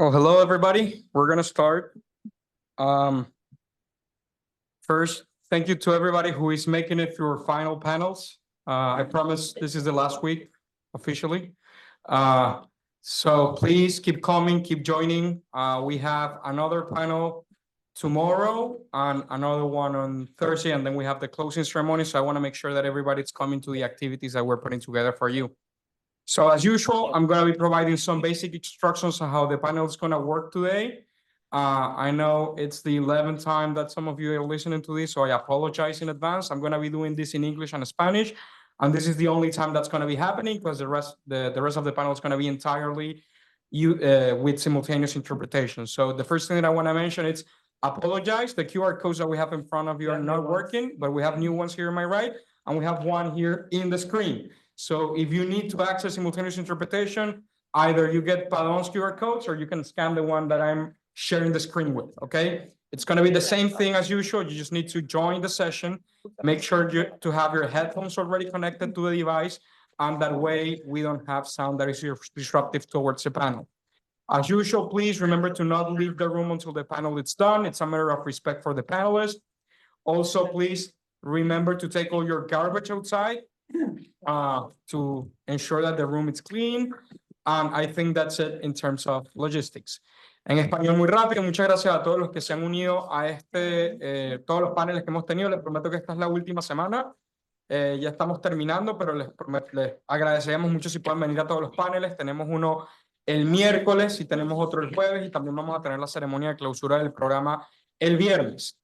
Well, hello, everybody. We're going to start. First, thank you to everybody who is making it through our final panels. I promise this is the last week officially. So please keep coming, keep joining. We have another panel tomorrow and another one on Thursday, and then we have the closing ceremony. So I want to make sure that everybody's coming to the activities that we're putting together for you. So as usual, I'm going to be providing some basic instructions on how the panel is going to work today. I know it's the 11th time that some of you are listening to this, so I apologize in advance. I'm going to be doing this in English and Spanish, and this is the only time that's going to be happening because the rest of the panel is going to be entirely with simultaneous interpretation. So the first thing that I want to mention is apologize. The QR codes that we have in front of you are not working, but we have new ones here on my right, and we have one here in the screen. So if you need to access simultaneous interpretation, either you get Padón's QR codes or you can scan the one that I'm sharing the screen with, okay? It's going to be the same thing as usual. You just need to join the session. Make sure to have your headphones already connected to the device, and that way we don't have sound that is disruptive towards the panel. As usual, please remember to not leave the room until the panel is done. It's a matter of respect for the panelists. Also, please remember to take all your garbage outside to ensure that the room is clean. And I think that's it in terms of logistics. En español muy rápido, muchas gracias a todos los que se han unido a todos los paneles que hemos tenido. Les prometo que esta es la última semana. Ya estamos terminando, pero les agradeceríamos mucho si pueden venir a todos los paneles. Tenemos uno el miércoles y tenemos otro el jueves, y también vamos a tener la ceremonia de clausura del programa el viernes.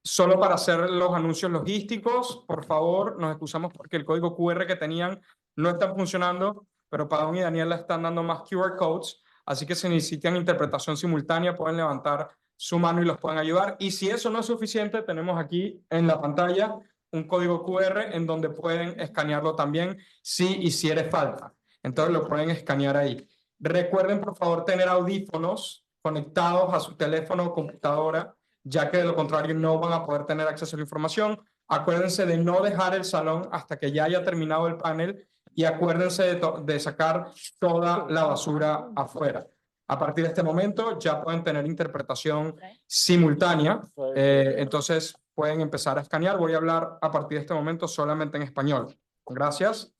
Solo para hacer los anuncios logísticos, por favor, nos excusamos porque el código QR que tenían no está funcionando, pero Padón y Daniela están dando más QR codes, así que si necesitan interpretación simultánea pueden levantar su mano y los pueden ayudar. Y si eso no es suficiente, tenemos aquí en la pantalla un código QR en donde pueden escanearlo también si hiciere falta. Entonces lo pueden escanear ahí. Recuerden, por favor, tener audífonos conectados a su teléfono o computadora, ya que de lo contrario no van a poder tener acceso a la información. Acuérdense de no dejar el salón hasta que ya haya terminado el panel, y acuérdense de sacar toda la basura afuera. A partir de este momento ya pueden tener interpretación simultánea, entonces pueden empezar a escanear. Voy a hablar a partir de este momento solamente en español. Gracias.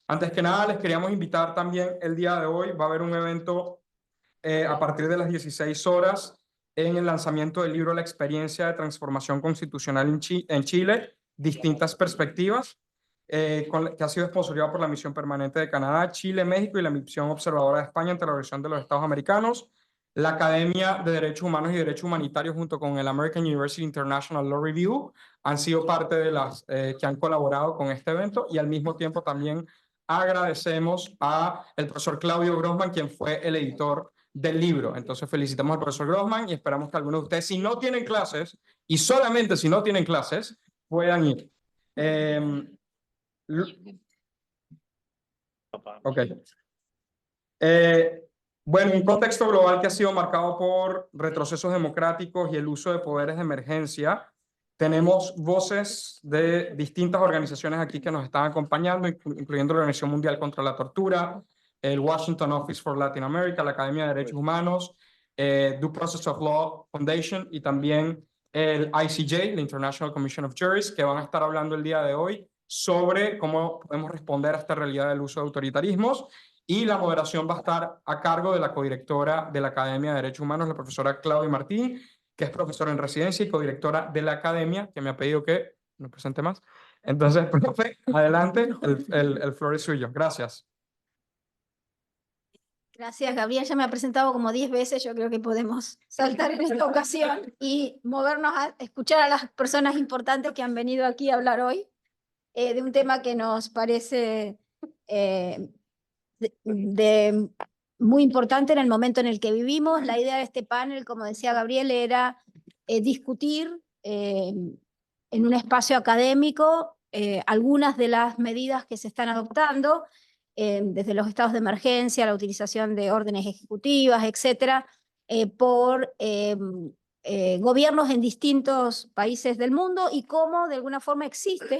Antes que nada, les queríamos invitar también el día de hoy. Va a haber un evento a partir de las 16 horas en el lanzamiento del libro La experiencia de transformación constitucional en Chile, distintas perspectivas, que ha sido sponsorizado por la Misión Permanente de Canadá, Chile, México y la Misión Observadora de España ante la Organización de los Estados Americanos. La Academia de Derechos Humanos y Derechos Humanitarios junto con el American University International Law Review han sido parte de las que han colaborado con este evento, y al mismo tiempo también agradecemos a el profesor Claudio Grossman, quien fue el editor del libro. Entonces felicitamos al profesor Grossman y esperamos que algunos de ustedes, si no tienen clases, y solamente si no tienen clases, puedan ir. Ok. Bueno, un contexto global que ha sido marcado por retrocesos democráticos y el uso de poderes de emergencia. Tenemos voces de distintas organizaciones aquí que nos están acompañando, incluyendo la Organización Mundial contra la Tortura, el Washington Office for Latin America, la Academia de Derechos Humanos, Due Process of Law Foundation y también el ICJ, la International Commission of Juries, que van a estar hablando el día de hoy sobre cómo podemos responder a esta realidad del uso de autoritarismos. Y la moderación va a estar a cargo de la codirectora de la Academia de Derechos Humanos, la profesora Claudia Martín, que es profesora en residencia y codirectora de la Academia, que me ha pedido que no presente más. Entonces, profe, adelante, el floor es suyo. Gracias. Gracias, Gabriel. Ya me ha presentado como 10 veces. Yo creo que podemos saltar en esta ocasión y movernos a escuchar a las personas importantes que han venido aquí a hablar hoy de un tema que nos parece muy importante en el momento en el que vivimos. La idea de este panel, como decía Gabriel, era discutir en un espacio académico algunas de las medidas que se están adoptando, desde los estados de emergencia, la utilización de órdenes ejecutivas, etcétera, por gobiernos en distintos países del mundo, y cómo de alguna forma existe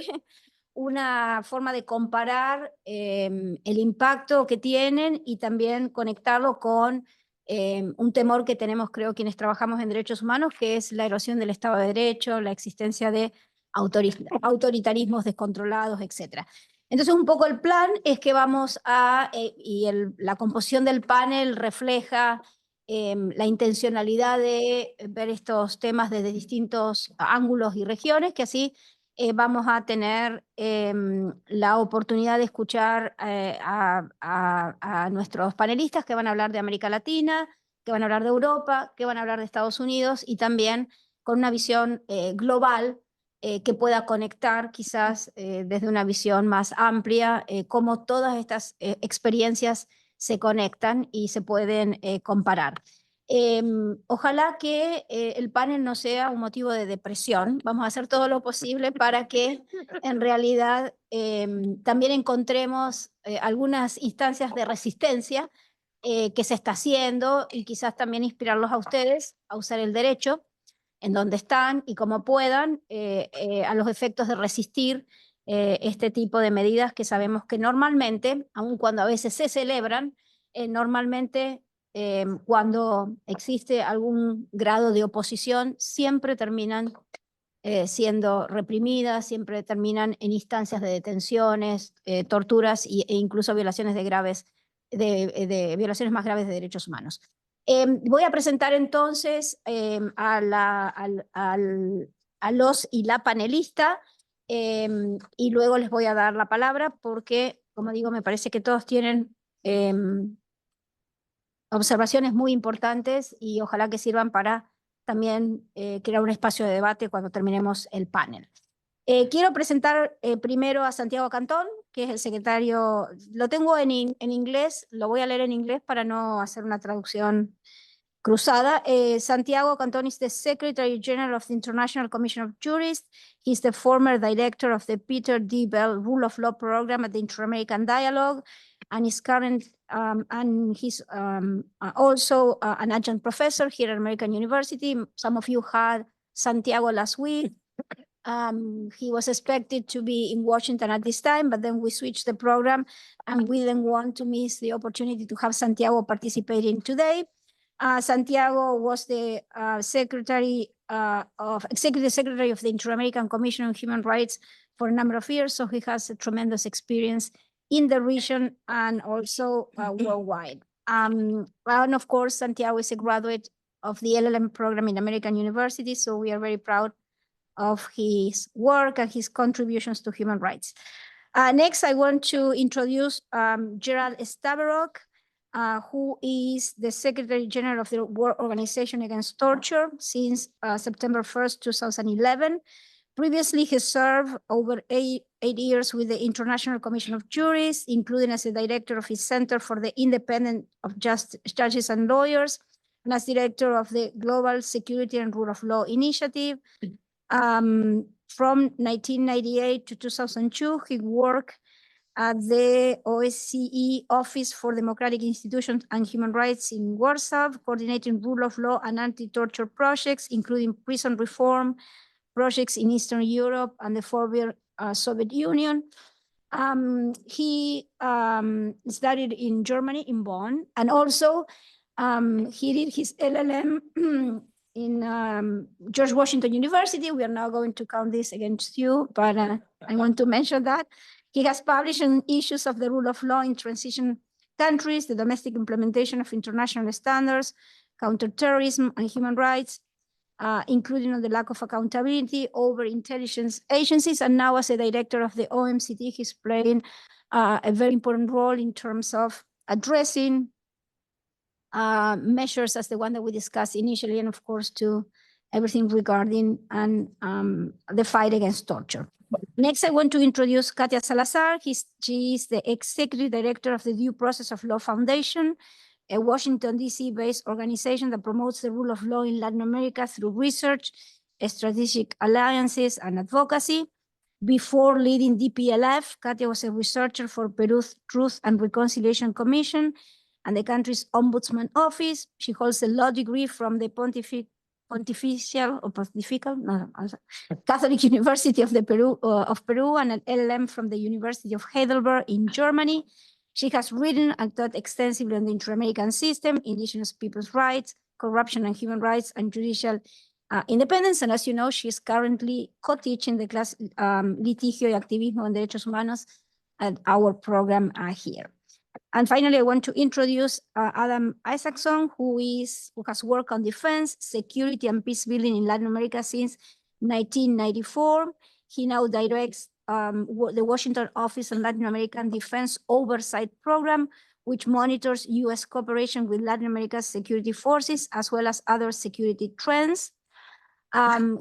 una forma de comparar el impacto que tienen y también conectarlo con un temor que tenemos, creo, quienes trabajamos en derechos humanos, que es la erosión del Estado de Derecho, la existencia de autoritarismos descontrolados, etc. Entonces, un poco el plan es que vamos a, la composición del panel refleja la intencionalidad de ver estos temas desde distintos ángulos y regiones, que así vamos a tener la oportunidad de escuchar a nuestros panelistas que van a hablar de América Latina, que van a hablar de Europa, que van a hablar de Estados Unidos y también con una visión global que pueda conectar quizás desde una visión más amplia cómo todas estas experiencias se conectan y se pueden comparar. Ojalá que el panel no sea un motivo de depresión. Vamos a hacer todo lo posible para que en realidad también encontremos algunas instancias de resistencia que se está haciendo y quizás también inspirarlos a ustedes a usar el derecho en donde están y como puedan a los efectos de resistir este tipo de medidas que sabemos que normalmente, aun cuando a veces se celebran, normalmente cuando existe algún grado de oposición, siempre terminan siendo reprimidas, siempre terminan en instancias de detenciones, torturas e incluso violaciones de violaciones más graves de derechos humanos. Voy a presentar entonces a los y la panelista y luego les voy a dar la palabra porque, como digo, me parece que todos tienen observaciones muy importantes y ojalá que sirvan para también crear un espacio de debate cuando terminemos el panel. Quiero presentar primero a Santiago Cantón, que es el secretario, lo tengo en inglés, lo voy a leer en inglés para no hacer una traducción cruzada. Santiago Cantón is the Secretary General of the International Commission of Jurists. He's the former director of the Peter D. Bell Rule of Law Program at the Inter-American Dialogue, and is current and he's also an adjunct professor here at American University. Some of you had Santiago last week. He was expected to be in Washington at this time, but then we switched the program and we didn't want to miss the opportunity to have Santiago participating today. Santiago was the Executive Secretary of the Inter-American Commission on Human Rights for a number of years, so he has a tremendous experience in the region and also worldwide. And of course, Santiago is a graduate of the LLM program in American University, so we are very proud of his work and his contributions to human rights. Next, I want to introduce Gerald Staverok, who is the Secretary General of the World Organization Against Torture since September 1st, 2011. Previously, he served over eight years with the International Commission of Jurists, including as a director of his Center for the Independence of Judges and Lawyers, and as director of the Global Security and Rule of Law Initiative. From 1998 to 2002, he worked at the OSCE Office for Democratic Institutions and Human Rights in Warsaw, coordinating rule of law and anti-torture projects, including prison reform projects in Eastern Europe and the former Soviet Union. He studied in Germany, in Bonn, and also he did his LLM in George Washington University. We are now going to count this against you, but I want to mention that. He has published on issues of the rule of law in transition countries, the domestic implementation of international standards, counterterrorism and human rights, including on the lack of accountability over intelligence agencies. And now as a director of the OMCT, he's playing a very important role in terms of addressing measures as the one that we discussed initially, and of course to everything regarding the fight against torture. Next, I want to introduce Katia Salazar. She is the Executive Director of the Due Process of Law Foundation, a Washington, D.C.-based organization that promotes the rule of law in Latin America through research, strategic alliances, and advocacy. Before leading DPLF, Katia was a researcher for Peru's Truth and Reconciliation Commission and the country's Ombudsman Office. She holds a law degree from the Pontifical Catholic University of Peru, and an LLM from the University of Heidelberg in Germany. She has written and taught extensively on the Inter-American system, indigenous people's rights, corruption and human rights, and judicial independence. And as you know, she is currently co-teaching the class Litigio y Activismo en Derechos Humanos at our program here. And finally, I want to introduce Adam Isaacson, who has worked on defense, security, and peace building in Latin America since 1994. He now directs the Washington Office on Latin American Defense Oversight Program, which monitors U.S. cooperation with Latin America's security forces, as well as other security trends.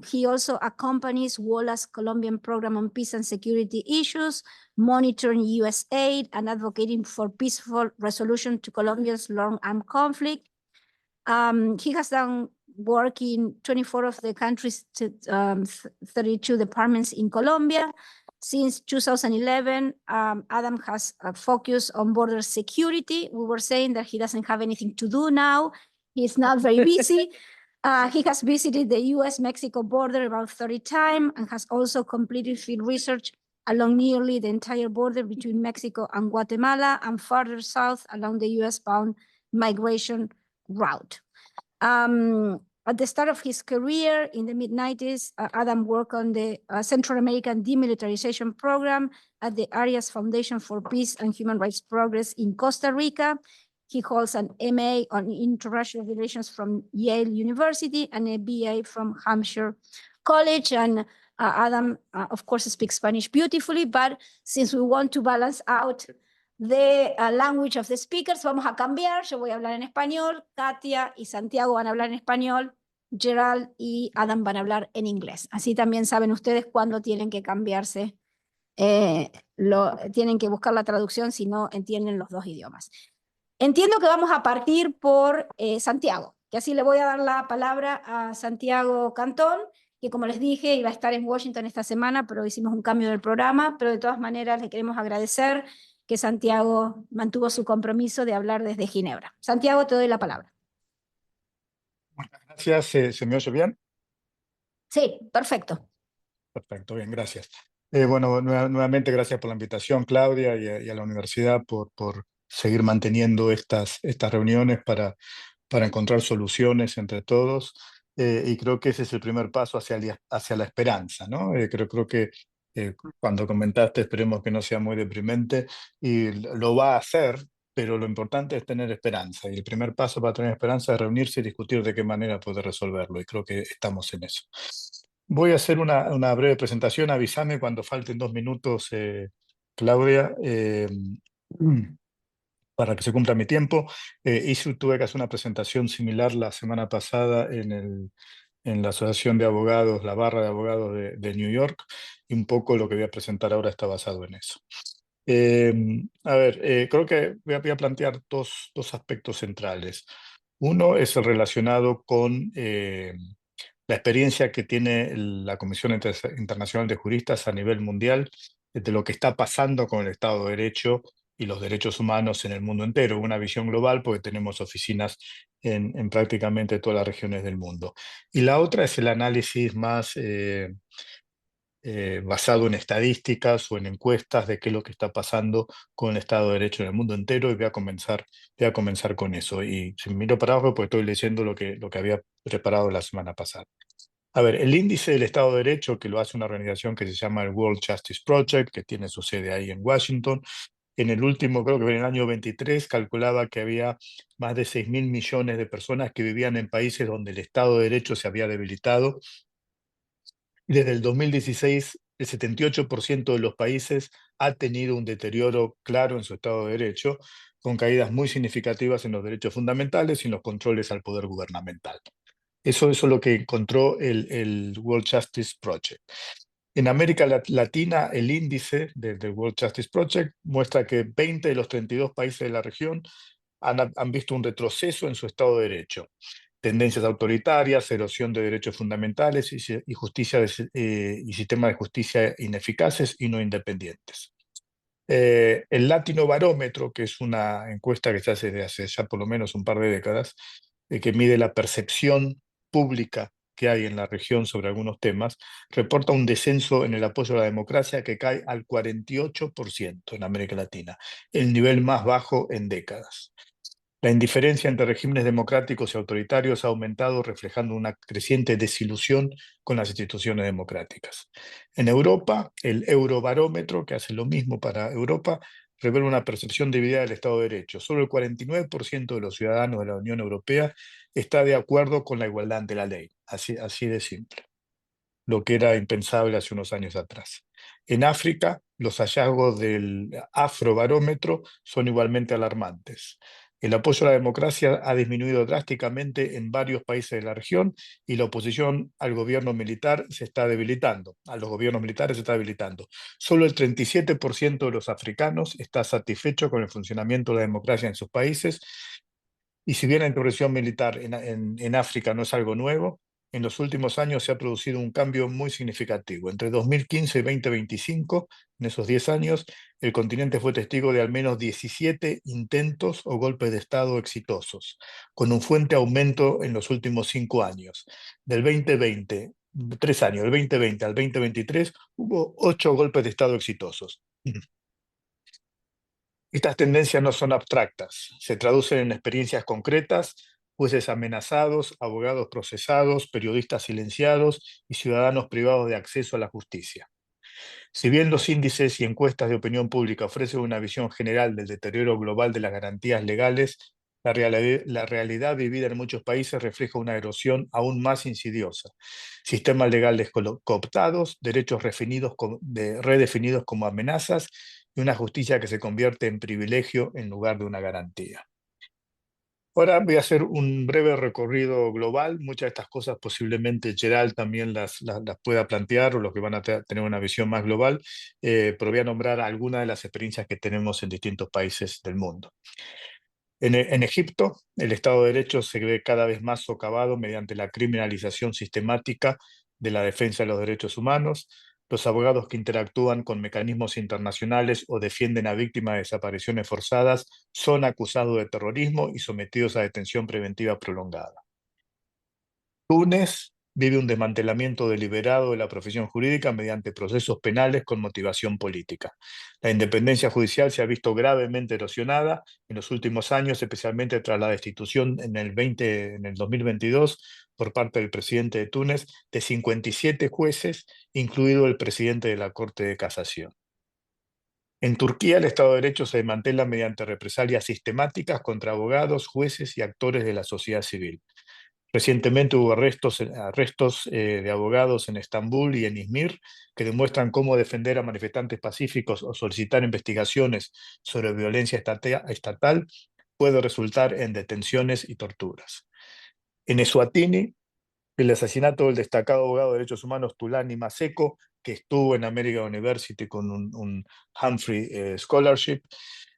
He also accompanies WOLA's Colombian program on peace and security issues, monitoring U.S. aid and advocating for peaceful resolution to Colombia's long-armed conflict. He has done work in 24 of the country's 32 departments in Colombia. Since 2011, Adam has focused on border security. We were saying that he doesn't have anything to do now. He's not very busy. He has visited the US-Mexico border about 30 times and has also completed field research along nearly the entire border between Mexico and Guatemala and farther south along the US-bound migration route. At the start of his career in the mid-90s, Adam worked on the Central American Demilitarization Program at the Arias Foundation for Peace and Human Rights Progress in Costa Rica. He holds an MA on International Relations from Yale University and a BA from Hampshire College. And Adam, of course, speaks Spanish beautifully, but since we want to balance out the language of the speakers, vamos a cambiar. Yo voy a hablar en español, Katia y Santiago van a hablar en español, Gerald y Adam van a hablar en inglés. Así también saben ustedes cuándo tienen que cambiarse, tienen que buscar la traducción si no entienden los dos idiomas. Entiendo que vamos a partir por Santiago, que así le voy a dar la palabra a Santiago Cantón, que como les dije iba a estar en Washington esta semana, pero hicimos un cambio del programa, pero de todas maneras le queremos agradecer que Santiago mantuvo su compromiso de hablar desde Ginebra. Santiago, te doy la palabra. Muchas gracias. ¿Se me oye bien? Sí, perfecto. Perfecto, bien, gracias. Bueno, nuevamente gracias por la invitación, Claudia, y a la universidad por seguir manteniendo estas reuniones para encontrar soluciones entre todos. Y creo que ese es el primer paso hacia la esperanza, ¿no? Creo que cuando comentaste, esperemos que no sea muy deprimente, y lo va a hacer, pero lo importante es tener esperanza. Y el primer paso para tener esperanza es reunirse y discutir de qué manera poder resolverlo. Y creo que estamos en eso. Voy a hacer una breve presentación. Avísame cuando falten 2 minutos, Claudia, para que se cumpla mi tiempo. Tuve que hacer una presentación similar la semana pasada en la Asociación de Abogados, la Barra de Abogados de New York, y un poco lo que voy a presentar ahora está basado en eso. Creo que voy a plantear dos aspectos centrales. Uno es el relacionado con la experiencia que tiene la Comisión Internacional de Juristas a nivel mundial de lo que está pasando con el Estado de Derecho y los derechos humanos en el mundo entero, una visión global porque tenemos oficinas en prácticamente todas las regiones del mundo. Y la otra es el análisis más basado en estadísticas o en encuestas de qué es lo que está pasando con el Estado de Derecho en el mundo entero, y voy a comenzar con eso. Y si miro para abajo, pues estoy leyendo lo que había preparado la semana pasada. A ver, el índice del Estado de Derecho, que lo hace una organización que se llama el World Justice Project, que tiene su sede ahí en Washington, en el último, creo que en el año 23, calculaba que había más de 6.000 millones de personas que vivían en países donde el Estado de Derecho se había debilitado. Desde el 2016, el 78% de los países ha tenido un deterioro claro en su Estado de Derecho, con caídas muy significativas en los derechos fundamentales y en los controles al poder gubernamental. Eso es lo que encontró el World Justice Project. En América Latina, el índice del World Justice Project muestra que 20 de los 32 países de la región han visto un retroceso en su Estado de Derecho. Tendencias autoritarias, erosión de derechos fundamentales y sistemas de justicia ineficaces y no independientes. El Latino Barómetro, que es una encuesta que se hace desde hace ya por lo menos un par de décadas, que mide la percepción pública que hay en la región sobre algunos temas, reporta un descenso en el apoyo a la democracia que cae al 48% en América Latina, el nivel más bajo en décadas. La indiferencia entre regímenes democráticos y autoritarios ha aumentado, reflejando una creciente desilusión con las instituciones democráticas. En Europa, el Eurobarómetro, que hace lo mismo para Europa, revela una percepción dividida del Estado de Derecho. Solo el 49% de los ciudadanos de la Unión Europea está de acuerdo con la igualdad ante la ley. Así de simple, lo que era impensable hace unos años atrás. En África, los hallazgos del Afrobarómetro son igualmente alarmantes. El apoyo a la democracia ha disminuido drásticamente en varios países de la región y la oposición al gobierno militar se está debilitando, a los gobiernos militares se está debilitando. Solo el 37% de los africanos está satisfecho con el funcionamiento de la democracia en sus países, y si bien la intervención militar en África no es algo nuevo, en los últimos años se ha producido un cambio muy significativo. Entre 2015 y 2025, en esos 10 años, el continente fue testigo de al menos 17 intentos o golpes de Estado exitosos, con un fuerte aumento en los últimos 5 años. Del 2020, 3 años, del 2020 al 2023, hubo 8 golpes de Estado exitosos. Estas tendencias no son abstractas, se traducen en experiencias concretas: jueces amenazados, abogados procesados, periodistas silenciados y ciudadanos privados de acceso a la justicia. Si bien los índices y encuestas de opinión pública ofrecen una visión general del deterioro global de las garantías legales, la realidad vivida en muchos países refleja una erosión aún más insidiosa. Sistemas legales cooptados, derechos redefinidos como amenazas y una justicia que se convierte en privilegio en lugar de una garantía. Ahora voy a hacer un breve recorrido global. Muchas de estas cosas posiblemente Gerald también las pueda plantear, o los que van a tener una visión más global, pero voy a nombrar algunas de las experiencias que tenemos en distintos países del mundo. En Egipto, el Estado de Derecho se ve cada vez más socavado mediante la criminalización sistemática de la defensa de los derechos humanos. Los abogados que interactúan con mecanismos internacionales o defienden a víctimas de desapariciones forzadas son acusados de terrorismo y sometidos a detención preventiva prolongada. Túnez vive un desmantelamiento deliberado de la profesión jurídica mediante procesos penales con motivación política. La independencia judicial se ha visto gravemente erosionada en los últimos años, especialmente tras la destitución en el 2022 por parte del presidente de Túnez de 57 jueces, incluido el presidente de la Corte de Casación. En Turquía, el Estado de Derecho se desmantela mediante represalias sistemáticas contra abogados, jueces y actores de la sociedad civil. Recientemente hubo arrestos de abogados en Estambul y en Izmir que demuestran cómo defender a manifestantes pacíficos o solicitar investigaciones sobre violencia estatal puede resultar en detenciones y torturas. En Eswatini, el asesinato del destacado abogado de derechos humanos Thulani Maseko, que estuvo en American University con un Humphrey Scholarship,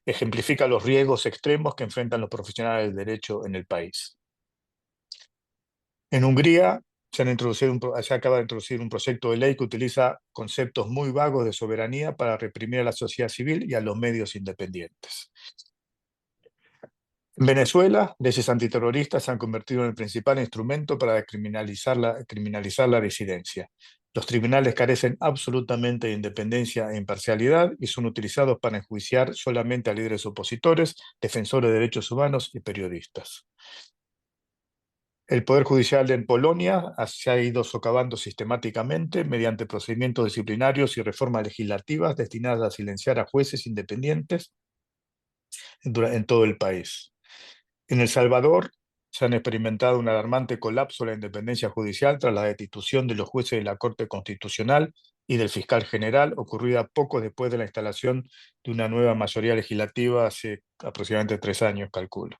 ejemplifica los riesgos extremos que enfrentan los profesionales del derecho en el país. En Hungría se acaba de introducir un proyecto de ley que utiliza conceptos muy vagos de soberanía para reprimir a la sociedad civil y a los medios independientes. En Venezuela, leyes antiterroristas se han convertido en el principal instrumento para criminalizar la disidencia. Los tribunales carecen absolutamente de independencia e imparcialidad y son utilizados para enjuiciar solamente a líderes opositores, defensores de derechos humanos y periodistas. El Poder Judicial en Polonia se ha ido socavando sistemáticamente mediante procedimientos disciplinarios y reformas legislativas destinadas a silenciar a jueces independientes en todo el país. En El Salvador se han experimentado un alarmante colapso de la independencia judicial tras la destitución de los jueces de la Corte Constitucional y del fiscal general, ocurrida poco después de la instalación de una nueva mayoría legislativa hace aproximadamente 3 años, calculo.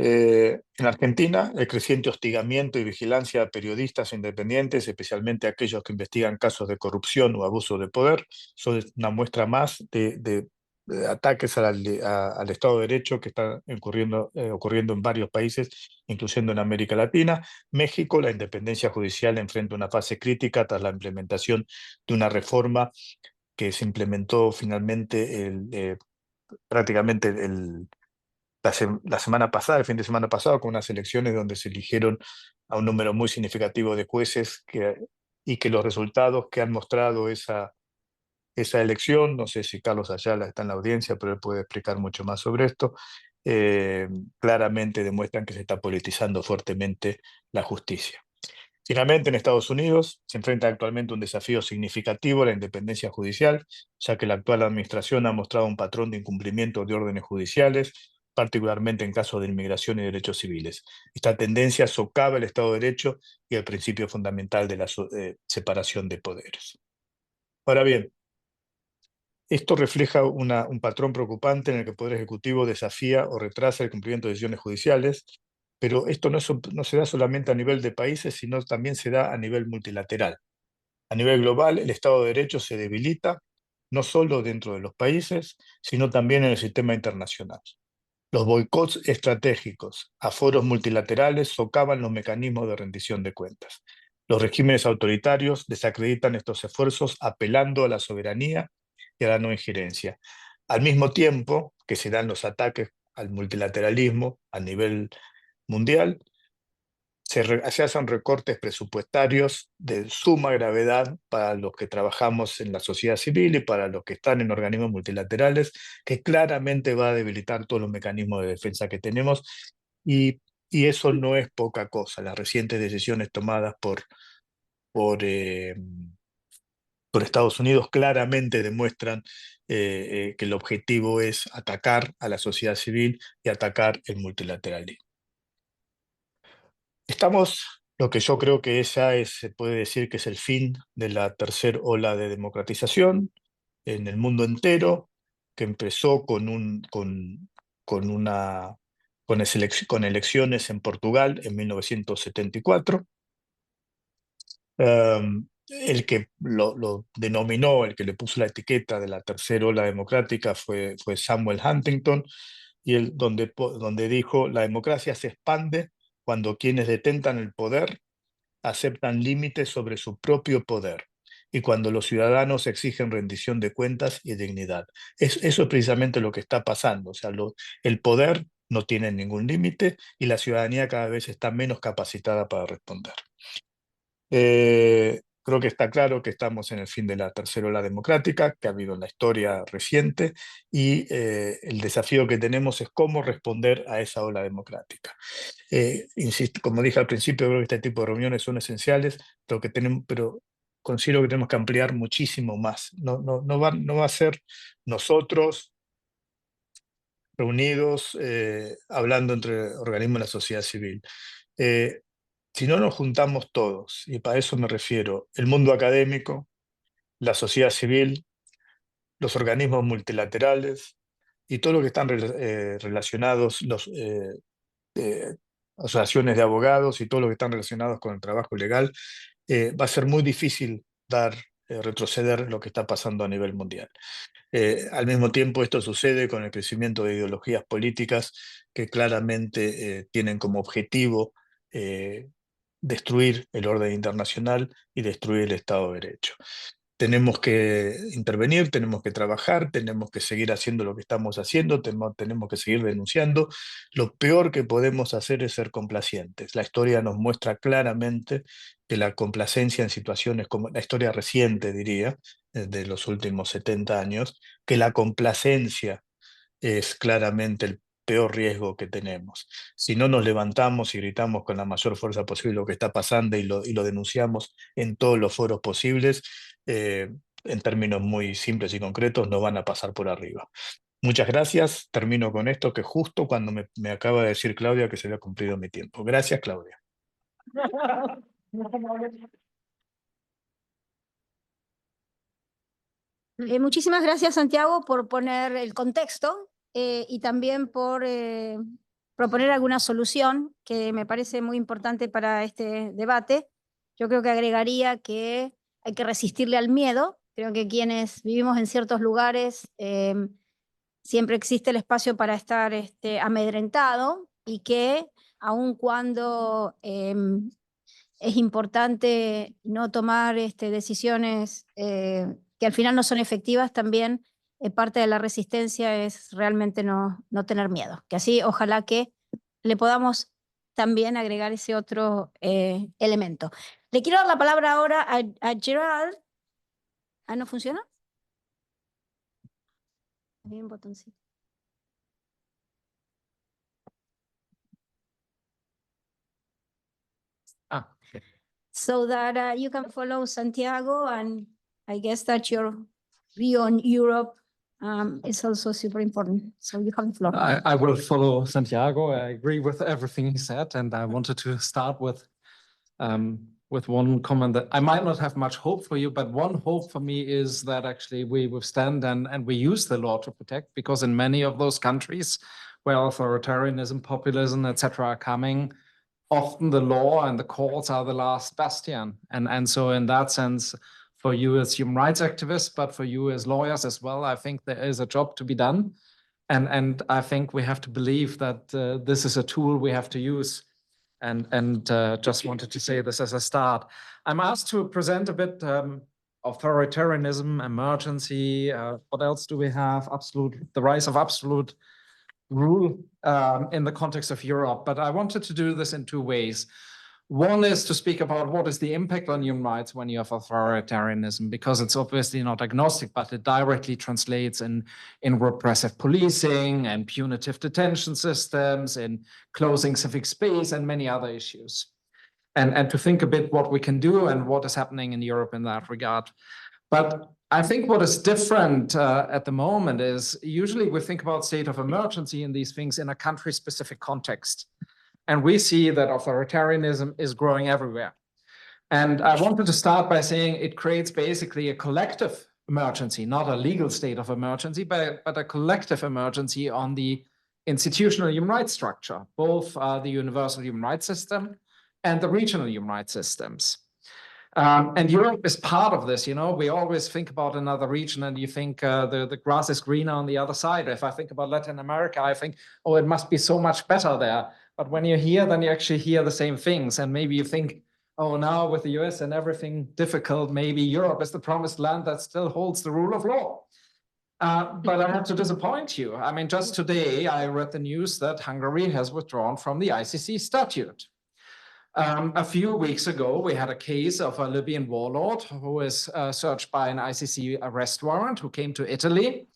En Argentina, el creciente hostigamiento y vigilancia a periodistas independientes, especialmente aquellos que investigan casos de corrupción o abuso de poder, son una muestra más de ataques al Estado de Derecho que están ocurriendo en varios países, incluyendo en América Latina. México, la independencia judicial enfrenta una fase crítica tras la implementación de una reforma que se implementó finalmente prácticamente la semana pasada, el fin de semana pasado, con unas elecciones donde se eligieron a un número muy significativo de jueces y que los resultados que han mostrado esa elección, no sé si Carlos Ayala está en la audiencia, pero él puede explicar mucho más sobre esto, claramente demuestran que se está politizando fuertemente la justicia. Finalmente, en Estados Unidos se enfrenta actualmente un desafío significativo a la independencia judicial, ya que la actual administración ha mostrado un patrón de incumplimiento de órdenes judiciales, particularmente en casos de inmigración y derechos civiles. Esta tendencia socava el Estado de Derecho y el principio fundamental de la separación de poderes. Ahora bien, esto refleja un patrón preocupante en el que el Poder Ejecutivo desafía o retrasa el cumplimiento de decisiones judiciales, pero esto no se da solamente a nivel de países, sino también se da a nivel multilateral. A nivel global, el Estado de Derecho se debilita, no solo dentro de los países, sino también en el sistema internacional. Los boicots estratégicos a foros multilaterales socavan los mecanismos de rendición de cuentas. Los regímenes autoritarios desacreditan estos esfuerzos apelando a la soberanía y a la no injerencia. Al mismo tiempo que se dan los ataques al multilateralismo a nivel mundial, se hacen recortes presupuestarios de suma gravedad para los que trabajamos en la sociedad civil y para los que están en organismos multilaterales, que claramente va a debilitar todos los mecanismos de defensa que tenemos, y eso no es poca cosa. Las recientes decisiones tomadas por Estados Unidos claramente demuestran que el objetivo es atacar a la sociedad civil y atacar el multilateralismo. Estamos, lo que yo creo que se puede decir que es el fin de la tercera ola de democratización en el mundo entero, que empezó con elecciones en Portugal en 1974. El que lo denominó, el que le puso la etiqueta de la tercera ola democrática fue Samuel Huntington, y donde dijo: la democracia se expande cuando quienes detentan el poder aceptan límites sobre su propio poder y cuando los ciudadanos exigen rendición de cuentas y dignidad. Eso es precisamente lo que está pasando. O sea, el poder no tiene ningún límite y la ciudadanía cada vez está menos capacitada para responder. Creo que está claro que estamos en el fin de la tercera ola democrática que ha habido en la historia reciente, y el desafío que tenemos es cómo responder a esa ola democrática. Insisto, como dije al principio, creo que este tipo de reuniones son esenciales, pero considero que tenemos que ampliar muchísimo más. No va a ser nosotros reunidos hablando entre organismos de la sociedad civil. Si no nos juntamos todos, y para eso me refiero el mundo académico, la sociedad civil, los organismos multilaterales y todo lo que están relacionados, asociaciones de abogados y todo lo que están relacionados con el trabajo legal, va a ser muy difícil retroceder lo que está pasando a nivel mundial. Al mismo tiempo, esto sucede con el crecimiento de ideologías políticas que claramente tienen como objetivo destruir el orden internacional y destruir el Estado de Derecho. Tenemos que intervenir, tenemos que trabajar, tenemos que seguir haciendo lo que estamos haciendo, tenemos que seguir denunciando. Lo peor que podemos hacer es ser complacientes. La historia nos muestra claramente que la complacencia en situaciones como la historia reciente, diría, de los últimos 70 años, que la complacencia es claramente el peor riesgo que tenemos. Si no nos levantamos y gritamos con la mayor fuerza posible lo que está pasando y lo denunciamos en todos los foros posibles, en términos muy simples y concretos, nos van a pasar por arriba. Muchas gracias. Termino con esto, que justo cuando me acaba de decir Claudia que se había cumplido mi tiempo. Gracias, Claudia. Muchísimas gracias, Santiago, por poner el contexto y también por proponer alguna solución que me parece muy importante para este debate. Yo creo que agregaría que hay que resistirle al miedo. Creo que quienes vivimos en ciertos lugares siempre existe el espacio para estar amedrentado, y que aun cuando es importante no tomar decisiones que al final no son efectivas, también parte de la resistencia es realmente no tener miedo. Que así ojalá que le podamos también agregar ese otro elemento. Le quiero dar la palabra ahora a Gerard. Ah, ¿no funciona? Hay un botoncito. So that you can follow Santiago, and I guess that your view on Europe is also super important. So you have the floor. I will follow Santiago. I agree with everything he said, and I wanted to start with one comment that I might not have much hope for you, but one hope for me is that actually we withstand and we use the law to protect, because in many of those countries where authoritarianism, populism, etc. are coming, often the law and the courts are the last bastion. And so in that sense, for you as human rights activists, but for you as lawyers as well, I think there is a job to be done. And I think we have to believe that this is a tool we have to use. And just wanted to say this as a start. I'm asked to present a bit authoritarianism, emergency. What else do we have? The rise of absolute rule in the context of Europe. But I wanted to do this in two ways. One is to speak about what is the impact on human rights when you have authoritarianism, because it's obviously not agnostic, but it directly translates in repressive policing and punitive detention systems, in closing civic space and many other issues. And to think a bit what we can do and what is happening in Europe in that regard. But I think what is different at the moment is usually we think about state of emergency and these things in a country-specific context. And we see that authoritarianism is growing everywhere. And I wanted to start by saying it creates basically a collective emergency, not a legal state of emergency, but a collective emergency on the institutional human rights structure, both the universal human rights system and the regional human rights systems. And Europe is part of this. You know, we always think about another region and you think the grass is greener on the other side. If I think about Latin America, I think, oh, it must be so much better there. But when you're here, then you actually hear the same things. And maybe you think, oh, now with the US and everything difficult, maybe Europe is the promised land that still holds the rule of law. But I have to disappoint you. I mean, just today, I read the news that Hungary has withdrawn from the ICC statute. A few weeks ago, we had a case of a Libyan warlord who was searched by an ICC arrest warrant, who came to Italy.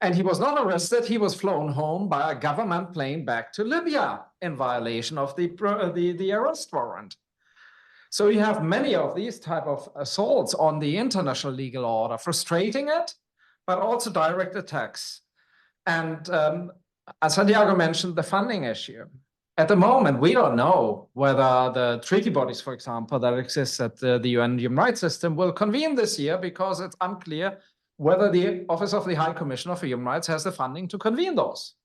And he was not arrested. He was flown home by a government plane back to Libya in violation of the arrest warrant. So you have many of these type of assaults on the international legal order, frustrating it, but also direct attacks. And as Santiago mentioned, the funding issue. At the moment, we don't know whether the treaty bodies, for example, that exist at the UN Human Rights System will convene this year, because it's unclear whether the Office of the High Commissioner for Human Rights has the funding to convene those.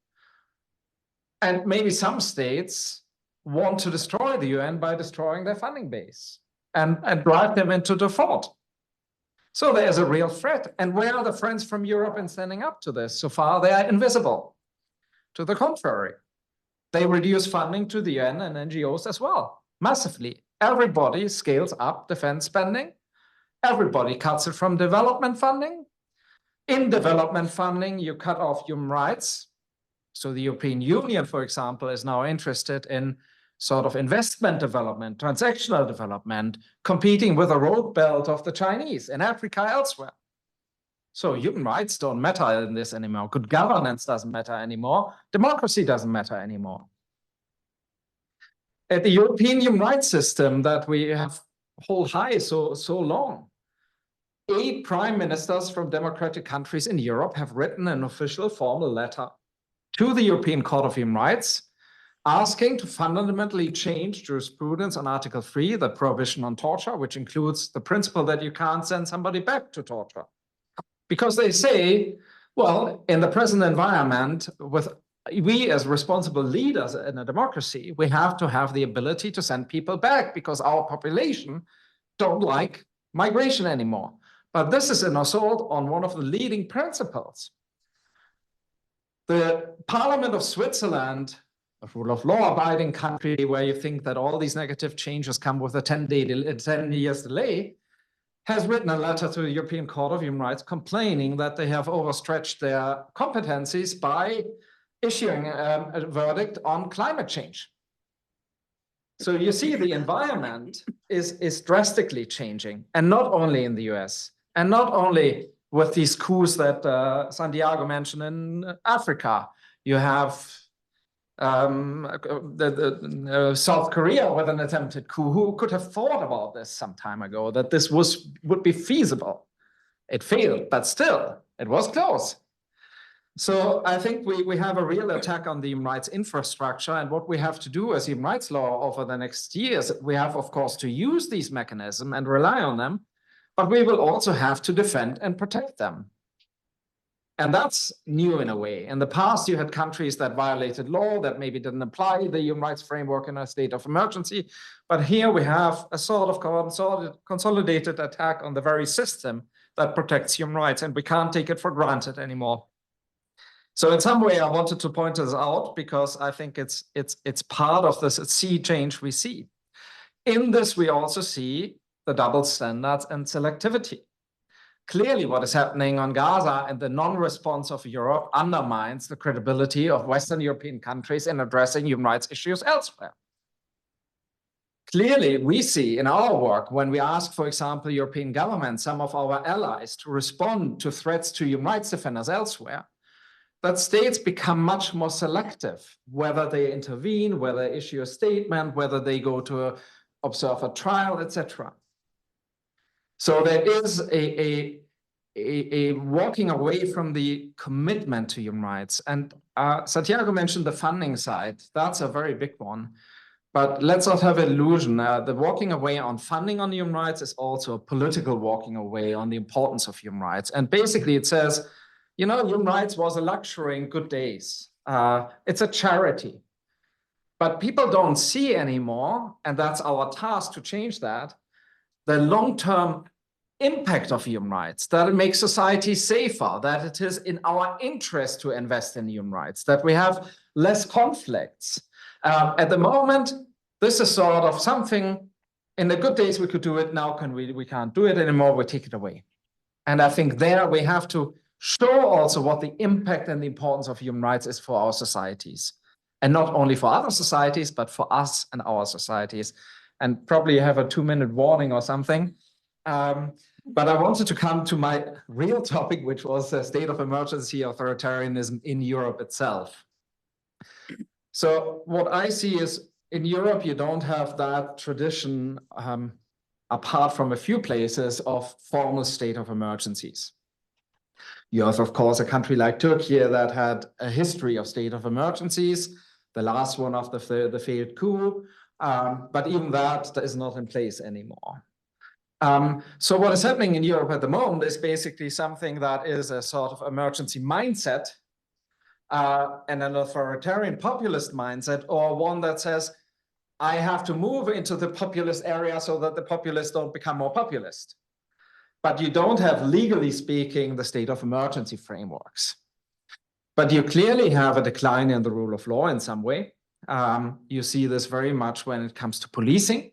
And maybe some states want to destroy the UN by destroying their funding base and drive them into default. So there's a real threat. And where are the friends from Europe in standing up to this? So far, they are invisible. To the contrary, they reduce funding to the UN and NGOs as well, massively. Everybody scales up defense spending. Everybody cuts it from development funding. In development funding, you cut off human rights. So the European Union, for example, is now interested in sort of investment development, transactional development, competing with the road belt of the Chinese in Africa, elsewhere. So human rights don't matter in this anymore. Good governance doesn't matter anymore. Democracy doesn't matter anymore. At the European human rights system that we have hold high so long, 8 prime ministers from democratic countries in Europe have written an official formal letter to the European Court of Human Rights, asking to fundamentally change jurisprudence on Article 3, the prohibition on torture, which includes the principle that you can't send somebody back to torture. Because they say, well, in the present environment, we as responsible leaders in a democracy, we have to have the ability to send people back, because our population don't like migration anymore. But this is an assault on one of the leading principles. The Parliament of Switzerland, a rule of law abiding country where you think that all these negative changes come with a 10 years delay, has written a letter to the European Court of Human Rights complaining that they have overstretched their competencies by issuing a verdict on climate change. So you see the environment is drastically changing, and not only in the US, and not only with these coups that Santiago mentioned in Africa. You have South Korea with an attempted coup. Who could have thought about this some time ago, that this would be feasible? It failed, but still, it was close. So I think we have a real attack on the human rights infrastructure, and what we have to do as human rights law over the next years, we have, of course, to use these mechanisms and rely on them, but we will also have to defend and protect them. And that's new in a way. In the past, you had countries that violated law, that maybe didn't apply the human rights framework in a state of emergency. But here we have a sort of consolidated attack on the very system that protects human rights, and we can't take it for granted anymore. So in some way, I wanted to point this out because I think it's part of this sea change we see. In this, we also see the double standards and selectivity. Clearly, what is happening on Gaza and the non-response of Europe undermines the credibility of Western European countries in addressing human rights issues elsewhere. Clearly, we see in our work, when we ask, for example, European governments, some of our allies, to respond to threats to human rights defenders elsewhere, that states become much more selective, whether they intervene, whether they issue a statement, whether they go to observe a trial, etc. So there is a walking away from the commitment to human rights. And Santiago mentioned the funding side. That's a very big one. But let's not have an illusion. The walking away on funding on human rights is also a political walking away on the importance of human rights. And basically it says, you know, human rights was a luxury in good days. It's a charity. But people don't see anymore, and that's our task to change that, the long-term impact of human rights, that it makes society safer, that it is in our interest to invest in human rights, that we have less conflicts. At the moment, this is sort of something, in the good days we could do it, now we can't do it anymore, we take it away. And I think there we have to show also what the impact and the importance of human rights is for our societies. And not only for other societies, but for us and our societies. And probably have a 2-minute warning or something. But I wanted to come to my real topic, which was the state of emergency authoritarianism in Europe itself. So what I see is in Europe, you don't have that tradition, apart from a few places, of formal state of emergencies. You have, of course, a country like Turkey that had a history of state of emergencies, the last one after the failed coup, but even that is not in place anymore. So what is happening in Europe at the moment is basically something that is a sort of emergency mindset and an authoritarian populist mindset, or one that says, I have to move into the populist area so that the populists don't become more populist. But you don't have, legally speaking, the state of emergency frameworks. But you clearly have a decline in the rule of law in some way. You see this very much when it comes to policing.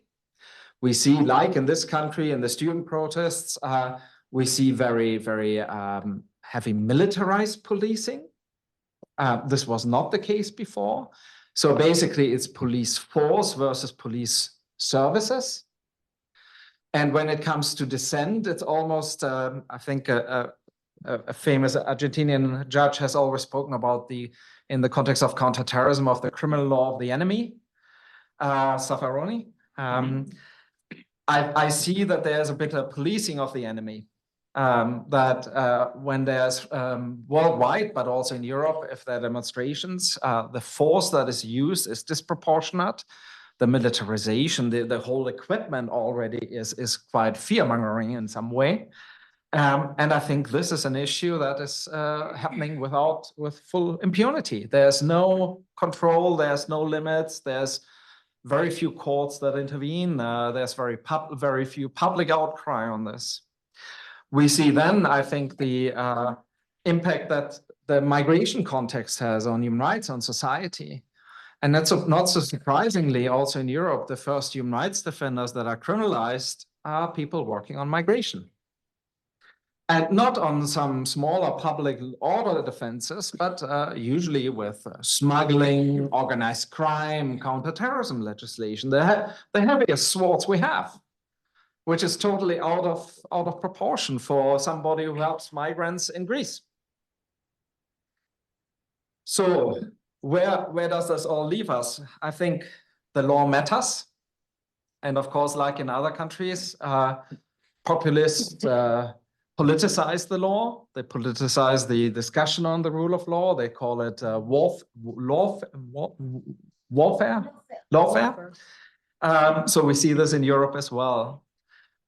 We see, like in this country, in the student protests, we see very, very heavy militarized policing. This was not the case before. So basically, it's police force versus police services. And when it comes to dissent, it's almost, I think, a famous Argentinian judge has always spoken about in the context of counterterrorism, of the criminal law of the enemy, Zaffaroni. I see that there's a bit of policing of the enemy, that when there's worldwide, but also in Europe, if there are demonstrations, the force that is used is disproportionate. The militarization, the whole equipment already is quite fear-mongering in some way. And I think this is an issue that is happening with full impunity. There's no control, there's no limits, there's very few courts that intervene, there's very few public outcry on this. We see then, I think, the impact that the migration context has on human rights, on society. And that's not so surprisingly, also in Europe, the first human rights defenders that are criminalized are people working on migration. And not on some smaller public order defenses, but usually with smuggling, organized crime, counterterrorism legislation, the heaviest swords we have, which is totally out of proportion for somebody who helps migrants in Greece. So where does this all leave us? I think the law matters. And of course, like in other countries, populists politicize the law. They politicize the discussion on the rule of law. They call it lawfare. So we see this in Europe as well.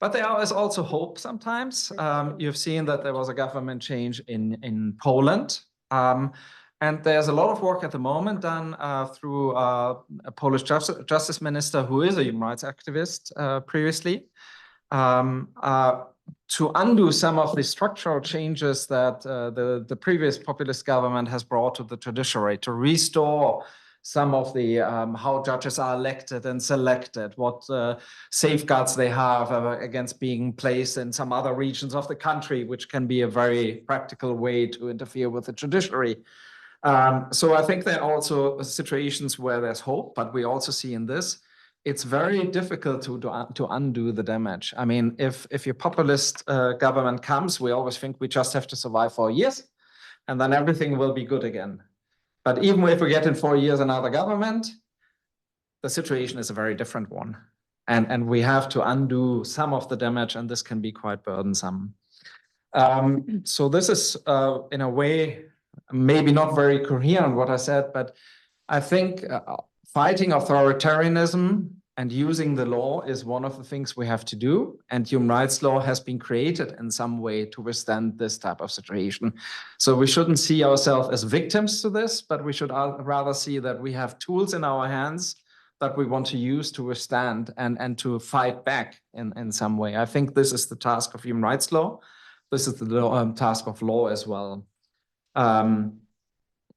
But there is also hope sometimes. You've seen that there was a government change in Poland. And there's a lot of work at the moment done through a Polish justice minister who is a human rights activist previously, to undo some of the structural changes that the previous populist government has brought to the judiciary, to restore some of the how judges are elected and selected, what safeguards they have against being placed in some other regions of the country, which can be a very practical way to interfere with the judiciary. So I think there are also situations where there's hope, but we also see in this, it's very difficult to undo the damage. I mean, if your populist government comes, we always think we just have to survive 4 years and then everything will be good again. But even if we get in 4 years another government, the situation is a very different one. And we have to undo some of the damage, and this can be quite burdensome. So this is, in a way, maybe not very coherent what I said, but I think fighting authoritarianism and using the law is one of the things we have to do. And human rights law has been created in some way to withstand this type of situation. So we shouldn't see ourselves as victims to this, but we should rather see that we have tools in our hands that we want to use to withstand and to fight back in some way. I think this is the task of human rights law. This is the task of law as well.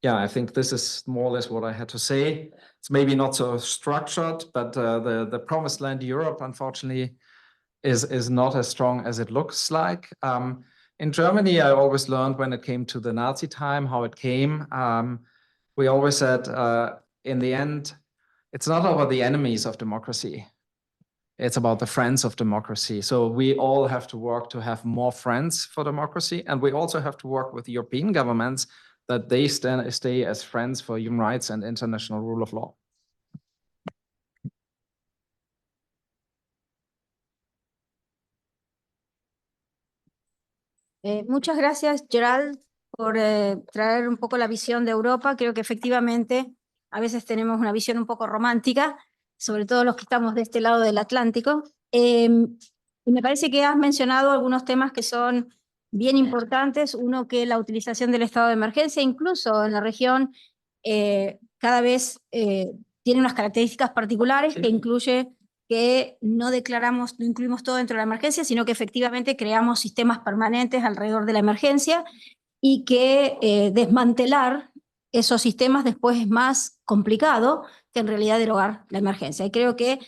Yeah, I think this is more or less what I had to say. It's maybe not so structured, but the promised land Europe, unfortunately, is not as strong as it looks like. In Germany, I always learned when it came to the Nazi time, how it came. We always said, in the end, it's not about the enemies of democracy. It's about the friends of democracy. So we all have to work to have more friends for democracy. And we also have to work with European governments that they stay as friends for human rights and international rule of law. Muchas gracias, Gerald, por traer un poco la visión de Europa. Creo que efectivamente a veces tenemos una visión un poco romántica, sobre todo los que estamos de este lado del Atlántico. Y me parece que has mencionado algunos temas que son bien importantes. Uno, que la utilización del estado de emergencia, incluso en la región, cada vez tiene unas características particulares que incluye que no incluimos todo dentro de la emergencia, sino que efectivamente creamos sistemas permanentes alrededor de la emergencia y que desmantelar esos sistemas después es más complicado que en realidad derogar la emergencia. Y creo que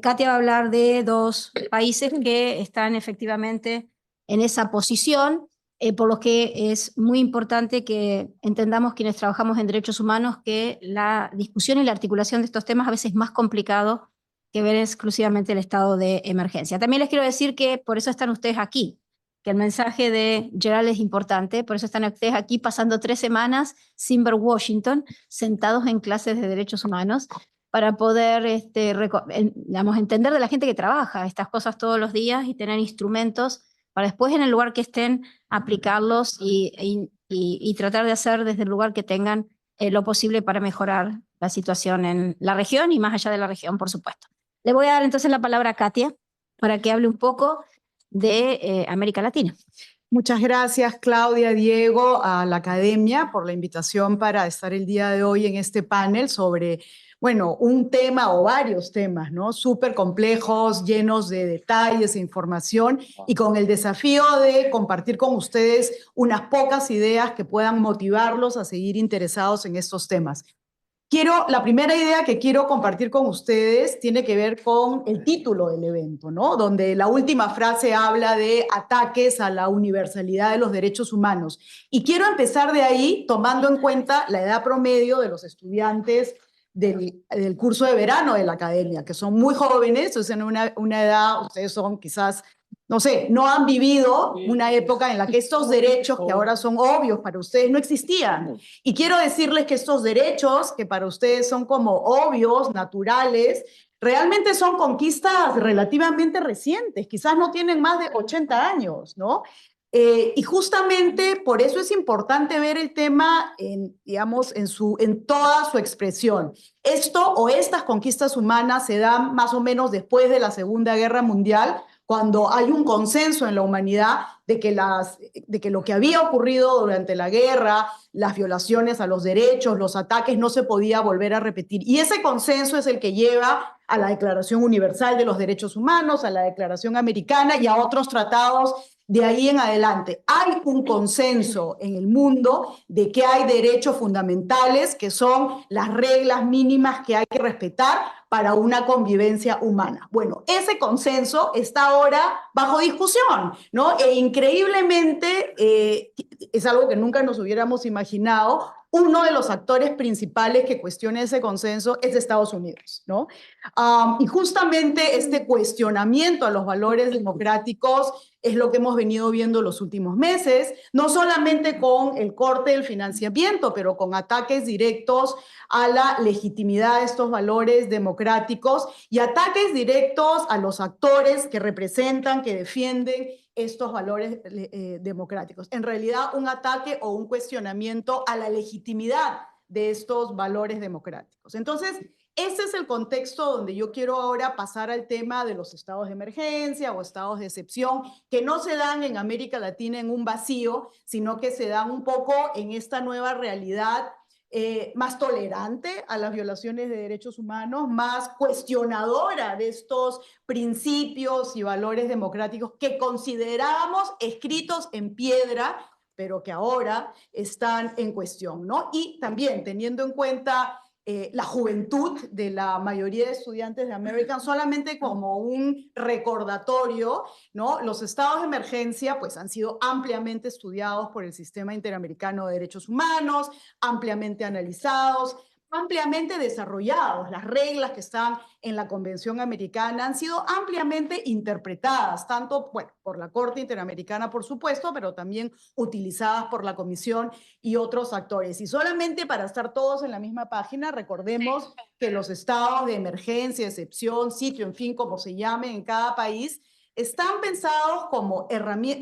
Katia va a hablar de 2 países que están efectivamente en esa posición, por lo que es muy importante que entendamos quienes trabajamos en derechos humanos que la discusión y la articulación de estos temas a veces es más complicado que ver exclusivamente el estado de emergencia. También les quiero decir que por eso están ustedes aquí, que el mensaje de Gerald es importante, por eso están ustedes aquí pasando 3 semanas sin ver Washington, sentados en clases de derechos humanos, para poder digamos, entender de la gente que trabaja estas cosas todos los días y tener instrumentos para después en el lugar que estén aplicarlos y tratar de hacer desde el lugar que tengan lo posible para mejorar la situación en la región y más allá de la región, por supuesto. Le voy a dar entonces la palabra a Katia para que hable un poco de América Latina. Muchas gracias, Claudia, Diego, a la Academia por la invitación para estar el día de hoy en este panel sobre, bueno, un tema o varios temas, ¿no? Súper complejos, llenos de detalles e información y con el desafío de compartir con ustedes unas pocas ideas que puedan motivarlos a seguir interesados en estos temas. La primera idea que quiero compartir con ustedes tiene que ver con el título del evento, ¿no? Donde la última frase habla de ataques a la universalidad de los derechos humanos. Y quiero empezar de ahí, tomando en cuenta la edad promedio de los estudiantes del curso de verano de la academia, que son muy jóvenes, o sea, en una edad, ustedes son quizás, no sé, no han vivido una época en la que estos derechos que ahora son obvios para ustedes no existían. Y quiero decirles que estos derechos que para ustedes son como obvios, naturales, realmente son conquistas relativamente recientes, quizás no tienen más de 80 años, ¿no? Y justamente por eso es importante ver el tema digamos, en toda su expresión. Esto o estas conquistas humanas se dan más o menos después de la Segunda Guerra Mundial, cuando hay un consenso en la humanidad de que lo que había ocurrido durante la guerra, las violaciones a los derechos, los ataques, no se podía volver a repetir. Y ese consenso es el que lleva a la Declaración Universal de los Derechos Humanos, a la Declaración Americana y a otros tratados de ahí en adelante. Hay un consenso en el mundo de que hay derechos fundamentales, que son las reglas mínimas que hay que respetar para una convivencia humana. Bueno, ese consenso está ahora bajo discusión, ¿no? E increíblemente, es algo que nunca nos hubiéramos imaginado, uno de los actores principales que cuestiona ese consenso es Estados Unidos, ¿no? Y justamente este cuestionamiento a los valores democráticos es lo que hemos venido viendo los últimos meses, no solamente con el corte del financiamiento, pero con ataques directos a la legitimidad de estos valores democráticos y ataques directos a los actores que representan, que defienden estos valores democráticos. En realidad, un ataque o un cuestionamiento a la legitimidad de estos valores democráticos. Entonces, ese es el contexto donde yo quiero ahora pasar al tema de los estados de emergencia o estados de excepción, que no se dan en América Latina en un vacío, sino que se dan un poco en esta nueva realidad más tolerante a las violaciones de derechos humanos, más cuestionadora de estos principios y valores democráticos que considerábamos escritos en piedra, pero que ahora están en cuestión, ¿no? Y también teniendo en cuenta la juventud de la mayoría de estudiantes de American, solamente como un recordatorio, ¿no? Los estados de emergencia pues han sido ampliamente estudiados por el Sistema Interamericano de Derechos Humanos, ampliamente analizados, ampliamente desarrollados. Las reglas que están en la Convención Americana han sido ampliamente interpretadas, tanto, bueno, por la Corte Interamericana, por supuesto, pero también utilizadas por la Comisión y otros actores. Y solamente para estar todos en la misma página, recordemos que los estados de emergencia, excepción, sitio, en fin, como se llamen en cada país, están pensados como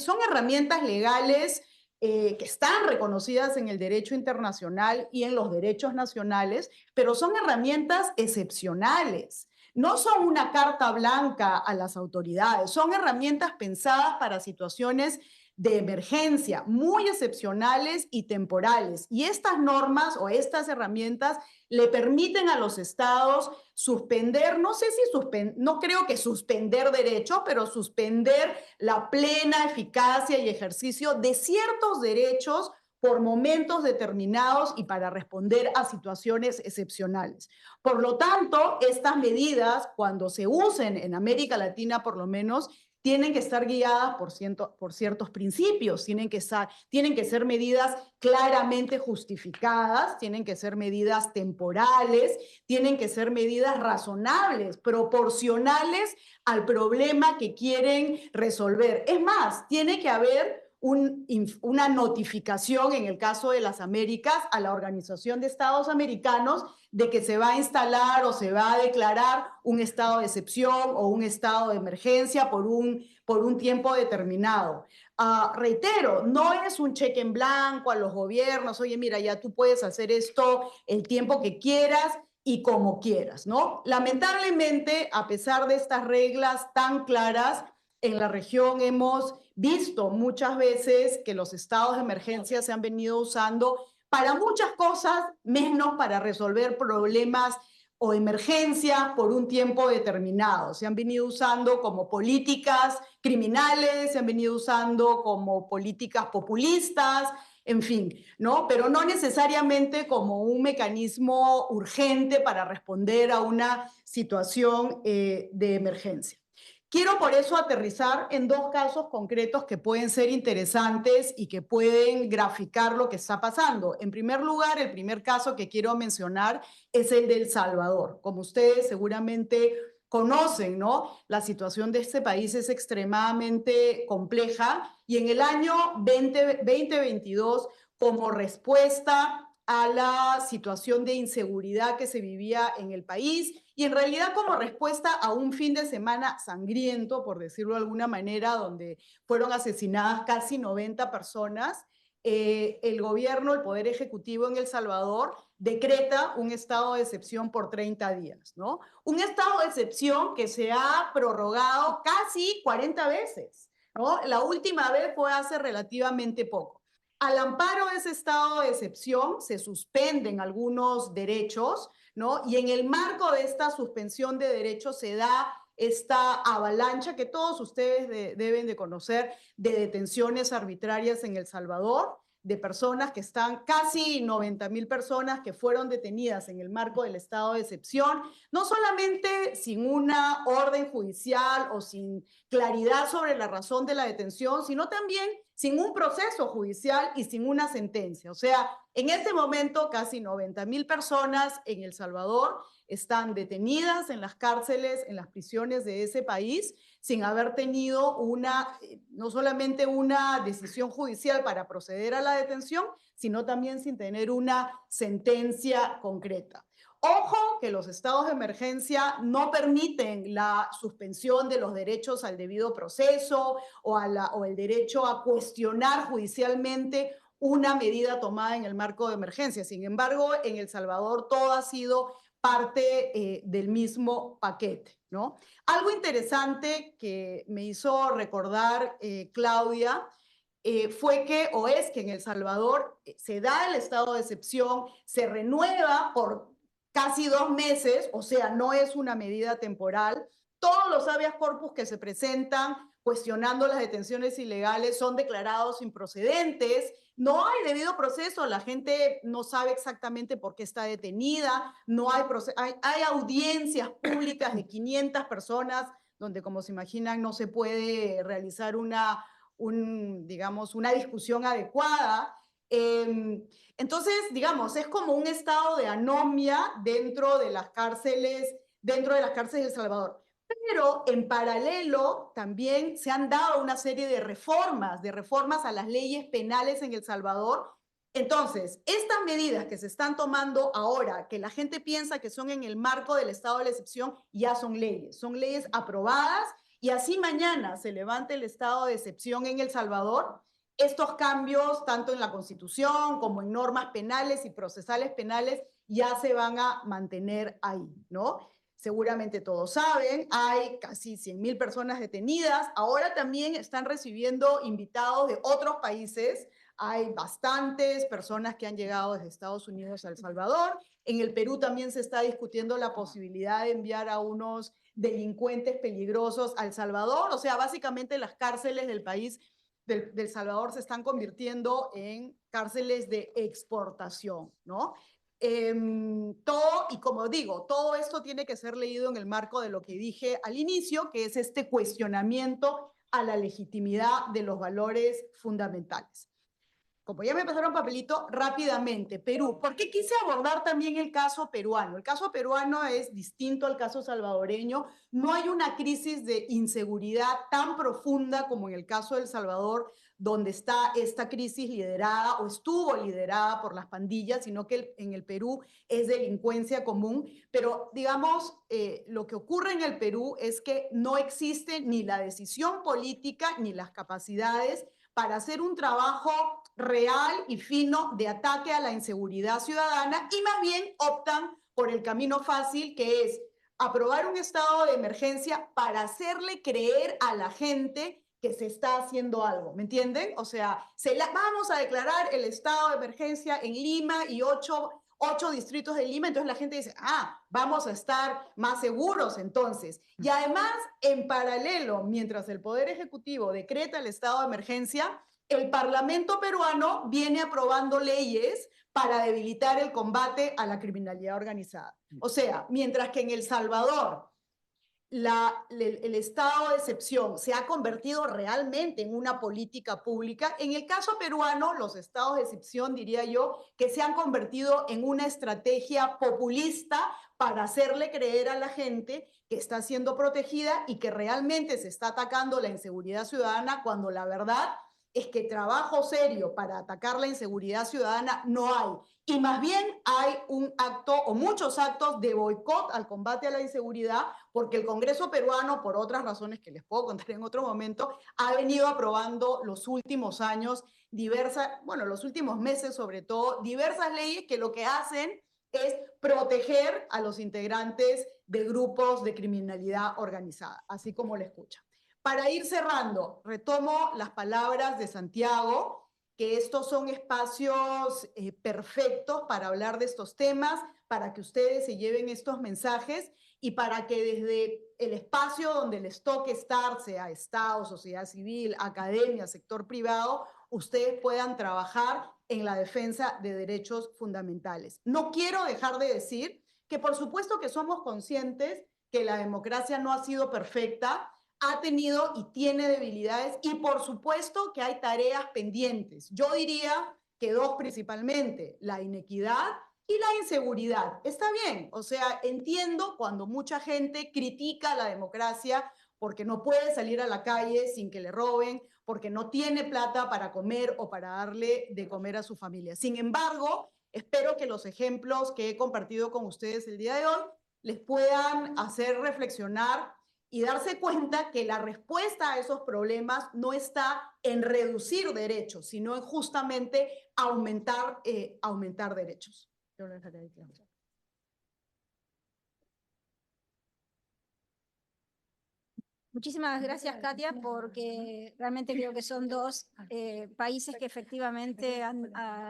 son herramientas legales que están reconocidas en el derecho internacional y en los derechos nacionales, pero son herramientas excepcionales. No son una carta blanca a las autoridades, son herramientas pensadas para situaciones de emergencia muy excepcionales y temporales. Y estas normas o estas herramientas le permiten a los estados suspender, no creo que suspender derechos, pero suspender la plena eficacia y ejercicio de ciertos derechos por momentos determinados y para responder a situaciones excepcionales. Por lo tanto, estas medidas, cuando se usen en América Latina por lo menos, tienen que estar guiadas por ciertos principios, tienen que ser medidas claramente justificadas, tienen que ser medidas temporales, tienen que ser medidas razonables, proporcionales al problema que quieren resolver. Es más, tiene que haber una notificación, en el caso de las Américas, a la Organización de Estados Americanos de que se va a instalar o se va a declarar un estado de excepción o un estado de emergencia por un tiempo determinado. Reitero, no es un cheque en blanco a los gobiernos, oye, mira, ya tú puedes hacer esto el tiempo que quieras y como quieras, ¿no? Lamentablemente, a pesar de estas reglas tan claras, en la región hemos visto muchas veces que los estados de emergencia se han venido usando para muchas cosas, menos para resolver problemas o emergencias por un tiempo determinado. Se han venido usando como políticas criminales, se han venido usando como políticas populistas, en fin, ¿no? Pero no necesariamente como un mecanismo urgente para responder a una situación de emergencia. Quiero por eso aterrizar en dos casos concretos que pueden ser interesantes y que pueden graficar lo que está pasando. En primer lugar, el primer caso que quiero mencionar es el de El Salvador. Como ustedes seguramente conocen, ¿no? La situación de este país es extremadamente compleja y en el año 2022, como respuesta a la situación de inseguridad que se vivía en el país y en realidad como respuesta a un fin de semana sangriento, por decirlo de alguna manera, donde fueron asesinadas casi 90 personas, el gobierno, el Poder Ejecutivo en El Salvador decreta un estado de excepción por 30 días, ¿no? Un estado de excepción que se ha prorrogado casi 40 veces, ¿no? La última vez fue hace relativamente poco. Al amparo de ese estado de excepción se suspenden algunos derechos, ¿no? Y en el marco de esta suspensión de derechos se da esta avalancha que todos ustedes deben de conocer de detenciones arbitrarias en El Salvador, de personas que están, casi 90,000 personas que fueron detenidas en el marco del estado de excepción, no solamente sin una orden judicial o sin claridad sobre la razón de la detención, sino también sin un proceso judicial y sin una sentencia. O sea, en este momento casi 90,000 personas en El Salvador están detenidas en las cárceles, en las prisiones de ese país, sin haber tenido no solamente una decisión judicial para proceder a la detención, sino también sin tener una sentencia concreta. Ojo que los estados de emergencia no permiten la suspensión de los derechos al debido proceso o el derecho a cuestionar judicialmente una medida tomada en el marco de emergencia. Sin embargo, en El Salvador todo ha sido parte del mismo paquete, ¿no? Algo interesante que me hizo recordar Claudia fue que, o es que en El Salvador se da el estado de excepción, se renueva por casi 2 meses, o sea, no es una medida temporal. Todos los habeas corpus que se presentan cuestionando las detenciones ilegales son declarados improcedentes. No hay debido proceso, la gente no sabe exactamente por qué está detenida, no hay hay audiencias públicas de 500 personas donde, como se imaginan, no se puede realizar digamos, una discusión adecuada. Entonces, digamos, es como un estado de anomia dentro de las cárceles de El Salvador. Pero en paralelo también se han dado una serie de reformas a las leyes penales en El Salvador. Entonces, estas medidas que se están tomando ahora, que la gente piensa que son en el marco del estado de la excepción, ya son leyes aprobadas, y así mañana se levante el estado de excepción en El Salvador, estos cambios, tanto en la Constitución como en normas penales y procesales penales, ya se van a mantener ahí, ¿no? Seguramente todos saben, hay casi 100,000 personas detenidas. Ahora también están recibiendo invitados de otros países. Hay bastantes personas que han llegado desde Estados Unidos a El Salvador. En el Perú también se está discutiendo la posibilidad de enviar a unos delincuentes peligrosos a El Salvador. O sea, básicamente las cárceles del país del Salvador se están convirtiendo en cárceles de exportación, ¿no? Y como digo, todo esto tiene que ser leído en el marco de lo que dije al inicio, que es este cuestionamiento a la legitimidad de los valores fundamentales. Como ya me pasaron papelito, rápidamente, Perú. ¿Por qué quise abordar también el caso peruano? El caso peruano es distinto al caso salvadoreño. No hay una crisis de inseguridad tan profunda como en el caso de El Salvador, donde está esta crisis liderada o estuvo liderada por las pandillas, sino que en el Perú es delincuencia común. Pero digamos, lo que ocurre en el Perú es que no existe ni la decisión política ni las capacidades para hacer un trabajo real y fino de ataque a la inseguridad ciudadana y más bien optan por el camino fácil, que es aprobar un estado de emergencia para hacerle creer a la gente que se está haciendo algo, ¿me entienden? O sea, vamos a declarar el estado de emergencia en Lima y 8 distritos de Lima, entonces la gente dice, vamos a estar más seguros entonces. Y además, en paralelo, mientras el Poder Ejecutivo decreta el estado de emergencia, el Parlamento peruano viene aprobando leyes para debilitar el combate a la criminalidad organizada. O sea, mientras que en El Salvador el estado de excepción se ha convertido realmente en una política pública, en el caso peruano, los estados de excepción, diría yo, que se han convertido en una estrategia populista para hacerle creer a la gente que está siendo protegida y que realmente se está atacando la inseguridad ciudadana, cuando la verdad es que trabajo serio para atacar la inseguridad ciudadana no hay. Y más bien hay un acto o muchos actos de boicot al combate a la inseguridad, porque el Congreso peruano, por otras razones que les puedo contar en otro momento, ha venido aprobando los últimos años los últimos meses sobre todo, diversas leyes que lo que hacen es proteger a los integrantes de grupos de criminalidad organizada, así como lo escuchan. Para ir cerrando, retomo las palabras de Santiago, que estos son espacios perfectos para hablar de estos temas, para que ustedes se lleven estos mensajes y para que desde el espacio donde les toque estar, sea Estado, sociedad civil, academia, sector privado, ustedes puedan trabajar en la defensa de derechos fundamentales. No quiero dejar de decir que por supuesto que somos conscientes que la democracia no ha sido perfecta, ha tenido y tiene debilidades y por supuesto que hay tareas pendientes. Yo diría que dos principalmente, la inequidad y la inseguridad. Está bien, o sea, entiendo cuando mucha gente critica la democracia porque no puede salir a la calle sin que le roben, porque no tiene plata para comer o para darle de comer a su familia. Sin embargo, espero que los ejemplos que he compartido con ustedes el día de hoy les puedan hacer reflexionar y darse cuenta que la respuesta a esos problemas no está en reducir derechos, sino en justamente aumentar derechos. Yo lo dejaré ahí, claro. Muchísimas gracias, Katia, porque realmente creo que son dos países que efectivamente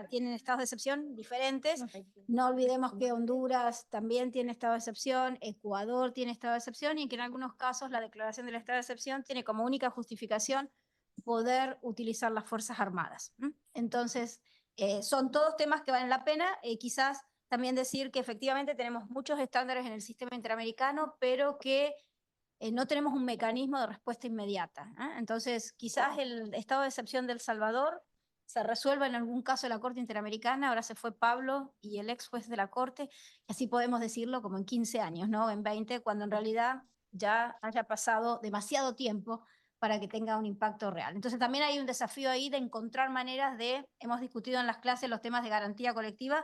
tienen estados de excepción diferentes. No olvidemos que Honduras también tiene estado de excepción, Ecuador tiene estado de excepción y que en algunos casos la declaración del estado de excepción tiene como única justificación poder utilizar las Fuerzas Armadas. Entonces, son todos temas que valen la pena. Quizás también decir que efectivamente tenemos muchos estándares en el sistema interamericano, pero que no tenemos un mecanismo de respuesta inmediata. Entonces, quizás el estado de excepción de El Salvador se resuelva en algún caso de la Corte Interamericana. Ahora se fue Pablo y el ex juez de la Corte, y así podemos decirlo como en 15 años, ¿no? En 20, cuando en realidad ya haya pasado demasiado tiempo para que tenga un impacto real. Entonces también hay un desafío ahí de encontrar maneras hemos discutido en las clases los temas de garantía colectiva,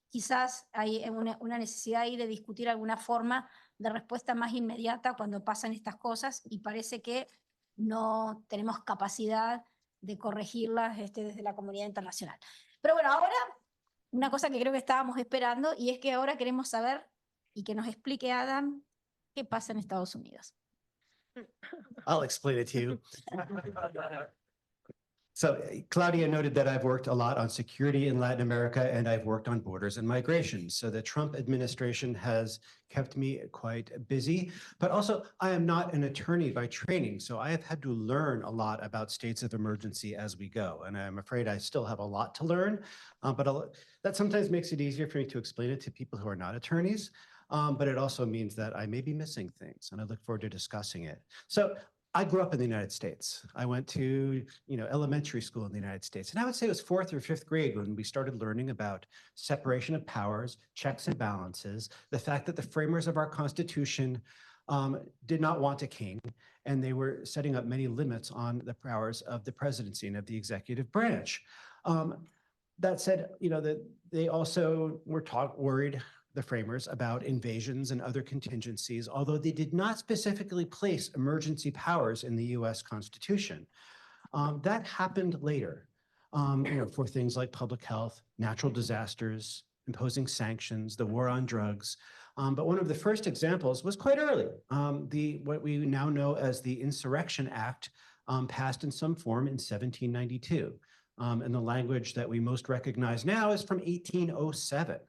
quizás hay una necesidad ahí de discutir alguna forma de respuesta más inmediata cuando pasan estas cosas, y parece que no tenemos capacidad de corregirlas desde la comunidad internacional. Pero bueno, ahora una cosa que creo que estábamos esperando, y es que ahora queremos saber y que nos explique Adam qué pasa en Estados Unidos. I'll explain it to you. So Claudia noted that I've worked a lot on security in Latin America, and I've worked on borders and migration. So the Trump administration has kept me quite busy, but also I am not an attorney by training. So I have had to learn a lot about states of emergency as we go. And I'm afraid I still have a lot to learn, but that sometimes makes it easier for me to explain it to people who are not attorneys. But it also means that I may be missing things, and I look forward to discussing it. So I grew up in the United States. I went to, elementary school in the United States. And I would say it was 4th or 5th grade when we started learning about separation of powers, checks and balances, the fact that the framers of our Constitution did not want a king, and they were setting up many limits on the powers of the presidency and of the executive branch. That said, that they also were worried, the framers, about invasions and other contingencies, although they did not specifically place emergency powers in the US Constitution. That happened later, for things like public health, natural disasters, imposing sanctions, the war on drugs. But one of the first examples was quite early. What we now know as the Insurrection Act passed in some form in 1792. And the language that we most recognize now is from 1807.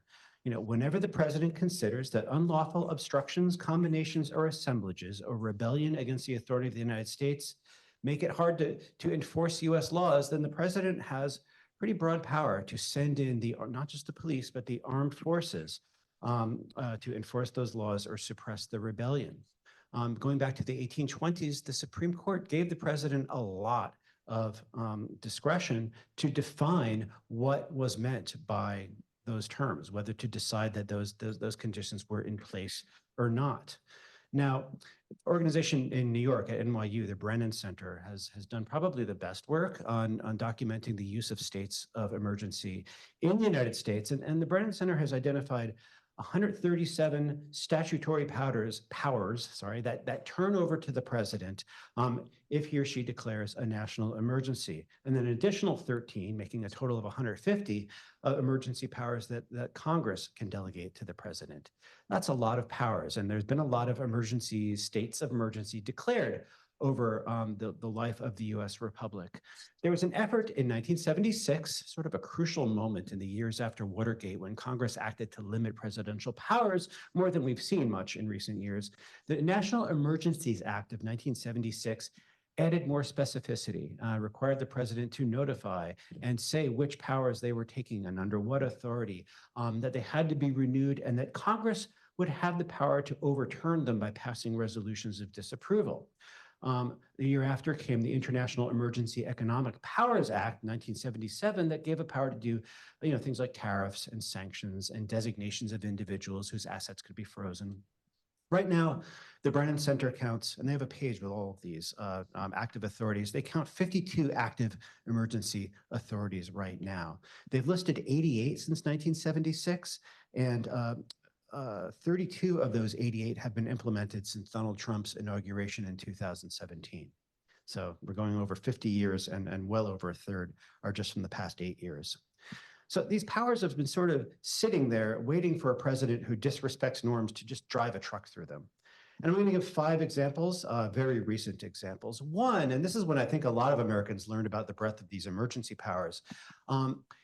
Whenever the president considers that unlawful obstructions, combinations, or assemblages or rebellion against the authority of the United States make it hard to enforce US laws, then the president has pretty broad power to send in not just the police, but the armed forces to enforce those laws or suppress the rebellion. Going back to the 1820s, the Supreme Court gave the president a lot of discretion to define what was meant by those terms, whether to decide that those conditions were in place or not. Now, organization in New York at NYU, the Brennan Center, has done probably the best work on documenting the use of states of emergency in the United States. And the Brennan Center has identified 137 statutory powers that turn over to the president if he or she declares a national emergency. And then an additional 13, making a total of 150 emergency powers that Congress can delegate to the president. That's a lot of powers. And there's been a lot of states of emergency declared over the life of the US Republic. There was an effort in 1976, sort of a crucial moment in the years after Watergate, when Congress acted to limit presidential powers more than we've seen much in recent years. The National Emergencies Act of 1976 added more specificity, required the president to notify and say which powers they were taking and under what authority, that they had to be renewed, and that Congress would have the power to overturn them by passing resolutions of disapproval. The year after came the International Emergency Economic Powers Act, 1977, that gave a power to do, things like tariffs and sanctions and designations of individuals whose assets could be frozen. Right now, the Brennan Center counts, and they have a page with all of these active authorities. They count 52 active emergency authorities right now. They've listed 88 since 1976, and 32 of those 88 have been implemented since Donald Trump's inauguration in 2017. So we're going over 50 years, and well over a third are just from the past 8 years. So these powers have been sort of sitting there waiting for a president who disrespects norms to just drive a truck through them. And I'm going to give 5 examples, very recent examples. One, and this is when I think a lot of Americans learned about the breadth of these emergency powers.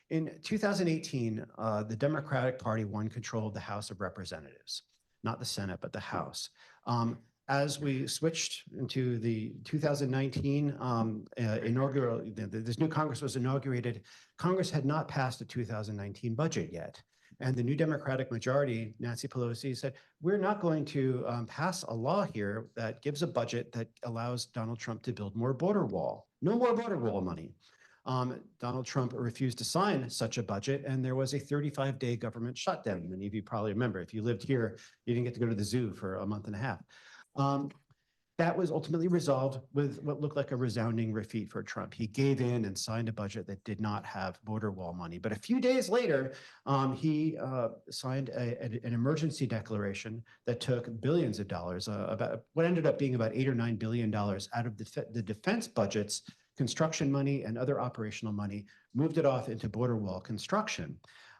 In 2018, the Democratic Party won control of the House of Representatives, not the Senate, but the House. As we switched into the 2019 inaugural, this new Congress was inaugurated, Congress had not passed the 2019 budget yet. And the new Democratic majority, Nancy Pelosi, said, we're not going to pass a law here that gives a budget that allows Donald Trump to build more border wall. No more border wall money. Donald Trump refused to sign such a budget, and there was a 35-day government shutdown. Many of you probably remember, if you lived here, you didn't get to go to the zoo for a month and a half. That was ultimately resolved with what looked like a resounding defeat for Trump. He gave in and signed a budget that did not have border wall money. But a few days later, he signed an emergency declaration that took billions of dollars, about what ended up being about $8 or $9 billion out of the defense budgets, construction money and other operational money, moved it off into border wall construction.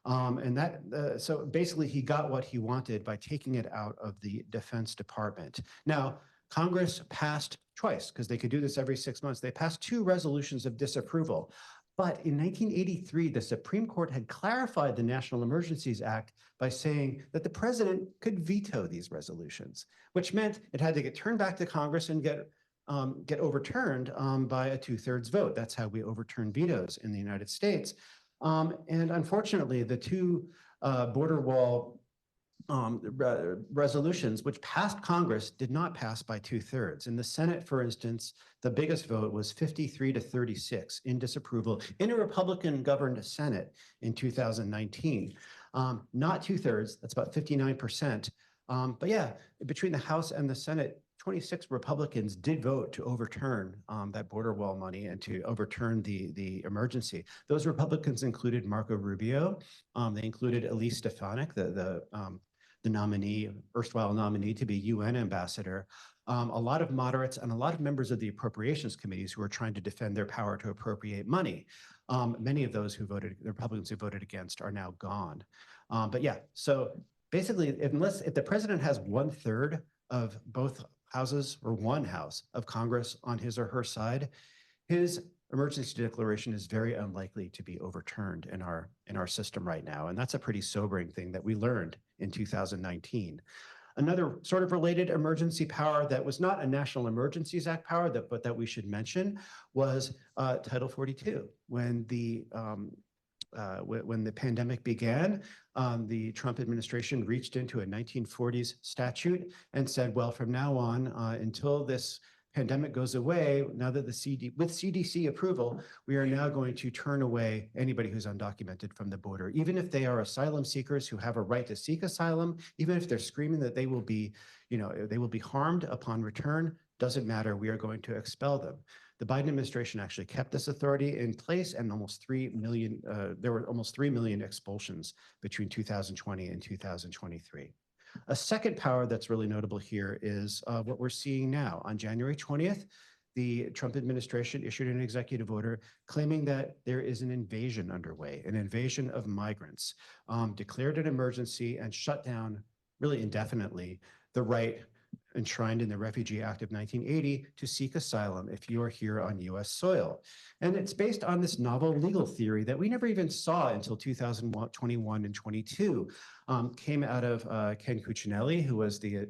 So basically he got what he wanted by taking it out of the Defense Department. Now, Congress passed twice, because they could do this every 6 months. They passed 2 resolutions of disapproval. But in 1983, the Supreme Court had clarified the National Emergencies Act by saying that the president could veto these resolutions, which meant it had to get turned back to Congress and get overturned by a 2/3 vote. That's how we overturn vetoes in the United States. And unfortunately, the 2 border wall resolutions which passed Congress did not pass by 2/3. In the Senate, for instance, the biggest vote was 53-36 in disapproval in a Republican-governed Senate in 2019. Not 2/3, that's about 59%. But yeah, between the House and the Senate, 26 Republicans did vote to overturn that border wall money and to overturn the emergency. Those Republicans included Marco Rubio. They included Elise Stefanik, the nominee, erstwhile nominee to be UN ambassador. A lot of moderates and a lot of members of the appropriations committees who are trying to defend their power to appropriate money. Many of those the Republicans who voted against are now gone. But yeah, so basically, if the president has 1/3 of both houses or one house of Congress on his or her side, his emergency declaration is very unlikely to be overturned in our system right now. And that's a pretty sobering thing that we learned in 2019. Another sort of related emergency power that was not a National Emergencies Act power, but that we should mention was Title 42. When the pandemic began, the Trump administration reached into a 1940s statute and said, well, from now on, until this pandemic goes away, now that with CDC approval, we are now going to turn away anybody who's undocumented from the border, even if they are asylum seekers who have a right to seek asylum, even if they're screaming that they will be harmed upon return, doesn't matter. We are going to expel them. The Biden administration actually kept this authority in place, and there were almost 3 million expulsions between 2020 and 2023. A second power that's really notable here is what we're seeing now. On January 20th, the Trump administration issued an executive order claiming that there is an invasion underway, an invasion of migrants, declared an emergency and shut down really indefinitely the right enshrined in the Refugee Act of 1980 to seek asylum if you are here on US soil. And it's based on this novel legal theory that we never even saw until 2021 and 22, came out of Ken Cuccinelli, who was the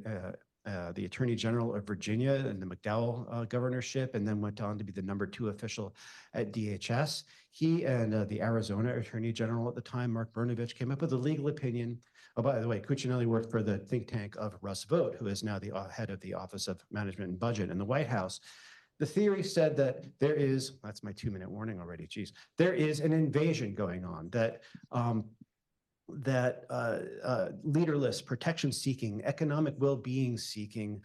Attorney General of Virginia in the McDowell governorship, and then went on to be the #2 official at DHS. He and the Arizona Attorney General at the time, Mark Brnovich, came up with a legal opinion. Oh, by the way, Cuccinelli worked for the think tank of Russ Vought, who is now the head of the Office of Management and Budget in the White House. The theory said that there is, that's my 2-minute warning already, geez, there is an invasion going on, that leaderless, protection-seeking, economic well-being seeking,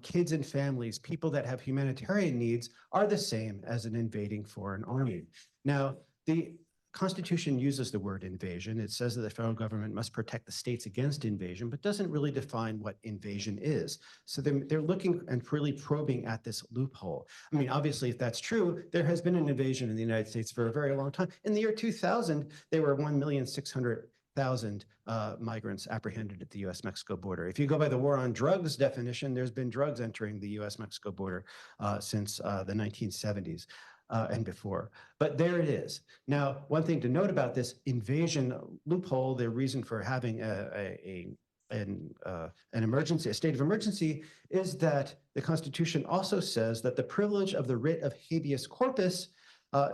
kids and families, people that have humanitarian needs are the same as an invading foreign army. Now, the Constitution uses the word invasion. It says that the federal government must protect the states against invasion, but doesn't really define what invasion is. So they're looking and really probing at this loophole. I mean, obviously, if that's true, there has been an invasion in the United States for a very long time. In the year 2000, there were 1,600,000 migrants apprehended at the US-Mexico border. If you go by the war on drugs definition, there's been drugs entering the US-Mexico border since the 1970s. And before. But there it is. Now, one thing to note about this invasion loophole, the reason for having an emergency, a state of emergency, is that the Constitution also says that the privilege of the writ of habeas corpus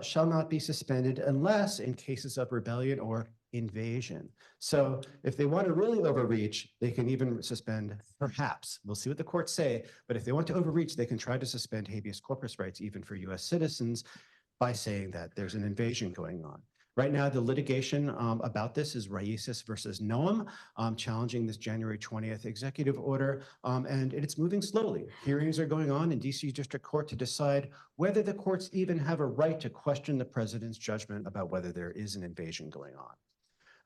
shall not be suspended unless in cases of rebellion or invasion. So if they want to really overreach, they can even suspend, perhaps, we'll see what the courts say, but if they want to overreach, they can try to suspend habeas corpus rights even for US citizens by saying that there's an invasion going on. Right now, the litigation about this is Raíces versus Noam, challenging this January 20th executive order, and it's moving slowly. Hearings are going on in DC District Court to decide whether the courts even have a right to question the president's judgment about whether there is an invasion going on.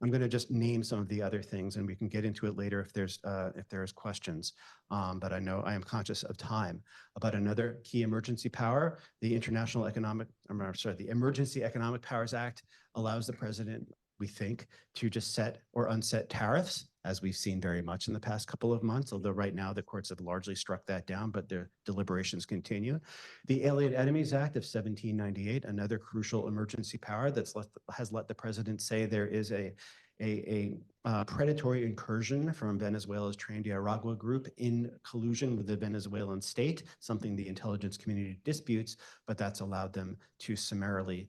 I'm going to just name some of the other things, and we can get into it later if there's questions. But I know I am conscious of time. About another key emergency power, the the Emergency Economic Powers Act allows the president, we think, to just set or unset tariffs, as we've seen very much in the past couple of months, although right now the courts have largely struck that down, but their deliberations continue. The Alien Enemies Act of 1798, another crucial emergency power has let the president say there is a predatory incursion from Venezuela's Tren-de-Aragua group in collusion with the Venezuelan state, something the intelligence community disputes, but that's allowed them to summarily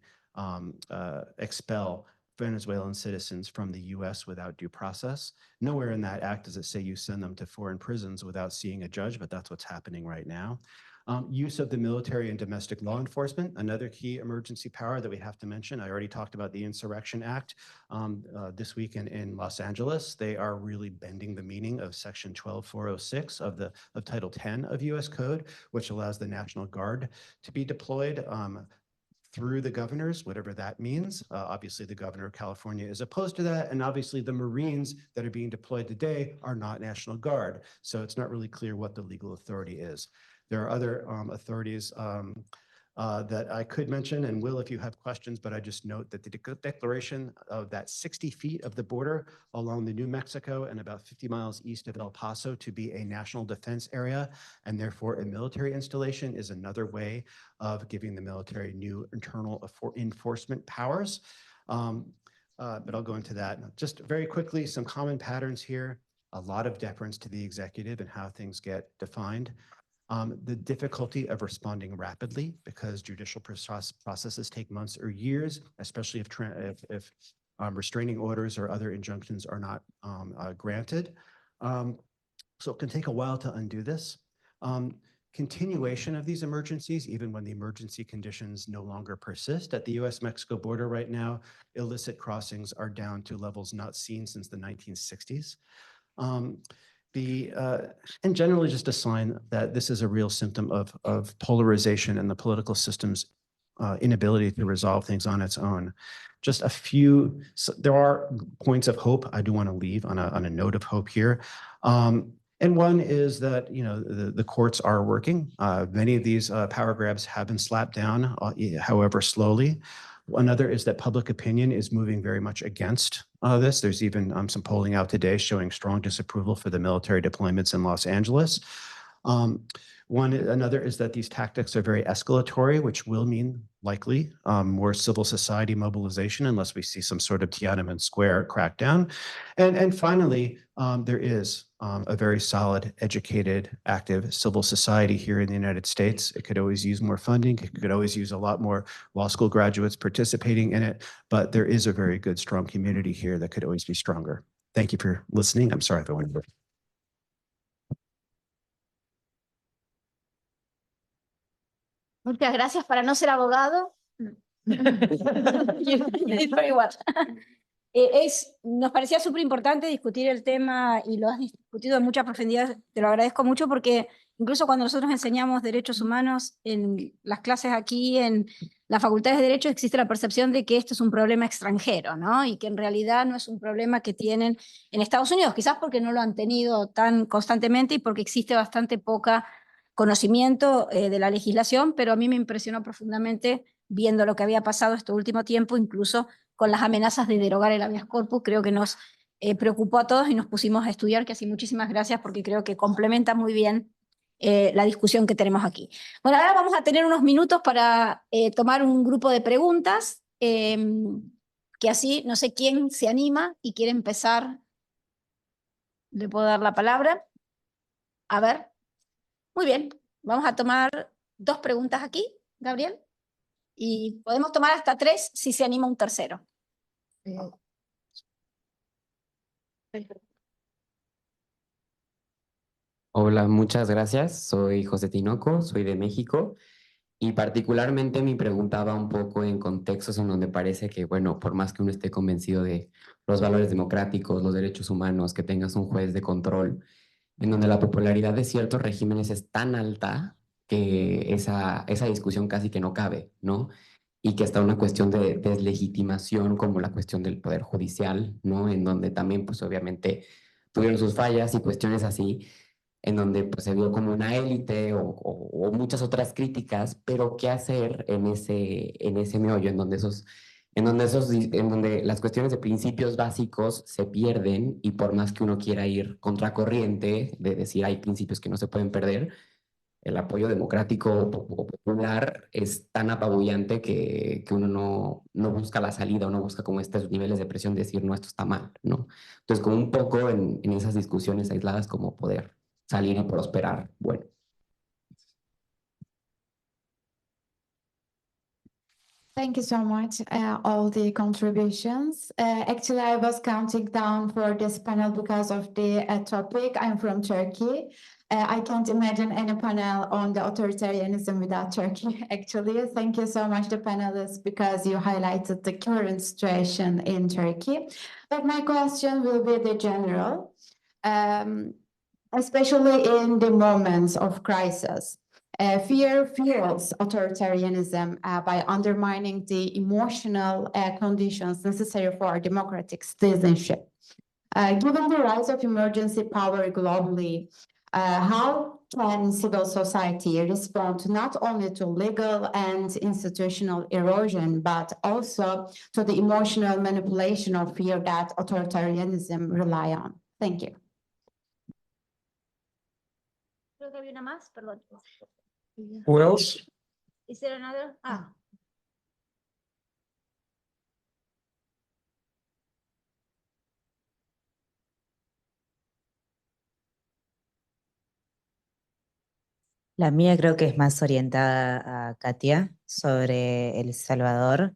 expel Venezuelan citizens from the US without due process. Nowhere in that act does it say you send them to foreign prisons without seeing a judge, but that's what's happening right now. Use of the military and domestic law enforcement, another key emergency power that we have to mention. I already talked about the Insurrection Act this week in Los Angeles. They are really bending the meaning of Section 12406 of Title 10 of US Code, which allows the National Guard to be deployed through the governors, whatever that means. Obviously, the governor of California is opposed to that. And obviously, the Marines that are being deployed today are not National Guard. So it's not really clear what the legal authority is. There are other authorities that I could mention and will if you have questions, but I just note that the declaration of that 60 feet of the border along the New Mexico and about 50 miles east of El Paso to be a national defense area and therefore a military installation is another way of giving the military new internal enforcement powers. But I'll go into that. Just very quickly, some common patterns here. a lot of deference to the executive and how things get defined. The difficulty of responding rapidly because judicial processes take months or years, especially if restraining orders or other injunctions are not granted. So it can take a while to undo this. Continuation of these emergencies, even when the emergency conditions no longer persist. At the US-Mexico border right now, illicit crossings are down to levels not seen since the 1960s. And generally just a sign that this is a real symptom of polarization in the political system's inability to resolve things on its own. Just a few, there are points of hope I do want to leave on a note of hope here. And one is that, you know, the courts are working. Many of these power grabs have been slapped down, however slowly. Another is that public opinion is moving very much against this. There's even some polling out today showing strong disapproval for the military deployments in Los Angeles. Another is that these tactics are very escalatory, which will mean likely more civil society mobilization unless we see some sort of Tiananmen Square crackdown. And finally, there is a very solid, educated, active civil society here in the United States. It could always use more funding. It could always use a lot more law school graduates participating in it, but there is a very good, strong community here that could always be stronger. Thank you for listening. I'm sorry if I went over. Muchas gracias. Para no ser abogado. You did very well. Nos parecía súper importante discutir el tema y lo has discutido en mucha profundidad. Te lo agradezco mucho porque incluso cuando nosotros enseñamos derechos humanos en las clases aquí en las facultades de Derecho existe la percepción de que esto es un problema extranjero, ¿no? Y que en realidad no es un problema que tienen en Estados Unidos, quizás porque no lo han tenido tan constantemente y porque existe bastante poca conocimiento de la legislación, pero a mí me impresionó profundamente viendo lo que había pasado este último tiempo, incluso con las amenazas de derogar el habeas corpus. Creo que nos preocupó a todos y nos pusimos a estudiar, que así muchísimas gracias porque creo que complementa muy bien la discusión que tenemos aquí. Bueno, ahora vamos a tener unos minutos para tomar un grupo de preguntas, que así no sé quién se anima y quiere empezar. ¿Le puedo dar la palabra? A ver. Muy bien, vamos a tomar 2 preguntas aquí, Gabriel, y podemos tomar hasta 3 si se anima un tercero. Hola, muchas gracias. Soy José Tinoco, soy de México y particularmente mi pregunta va un poco en contextos en donde parece que, bueno, por más que uno esté convencido de los valores democráticos, los derechos humanos, que tengas un juez de control, en donde la popularidad de ciertos regímenes es tan alta que esa discusión casi que no cabe, ¿no? Y que está una cuestión de deslegitimación como la cuestión del poder judicial, ¿no? En donde también, pues obviamente, tuvieron sus fallas y cuestiones así, en donde pues, se vio como una élite o muchas otras críticas, pero qué hacer en ese meollo, en donde las cuestiones de principios básicos se pierden y por más que uno quiera ir contracorriente, de decir hay principios que no se pueden perder, el apoyo democrático o popular es tan apabullante que uno no busca la salida o no busca como estos niveles de presión de decir, no, esto está mal, ¿no? Entonces, como un poco en esas discusiones aisladas, como poder salir y prosperar, bueno. Thank you so much, all the contributions. Actually, I was counting down for this panel because of the topic. I'm from Turkey. I can't imagine any panel on the authoritarianism without Turkey, actually. Thank you so much, the panelists, because you highlighted the current situation in Turkey. But my question will be the general, especially in the moments of crisis. Fear fuels authoritarianism by undermining the emotional conditions necessary for democratic citizenship. Given the rise of emergency power globally, how can civil society respond not only to legal and institutional erosion, but also to the emotional manipulation of fear that authoritarianism rely on? Thank you. Creo que había una más, perdón. Who else? Is there another? Ah. La mía creo que es más orientada a Katia sobre El Salvador.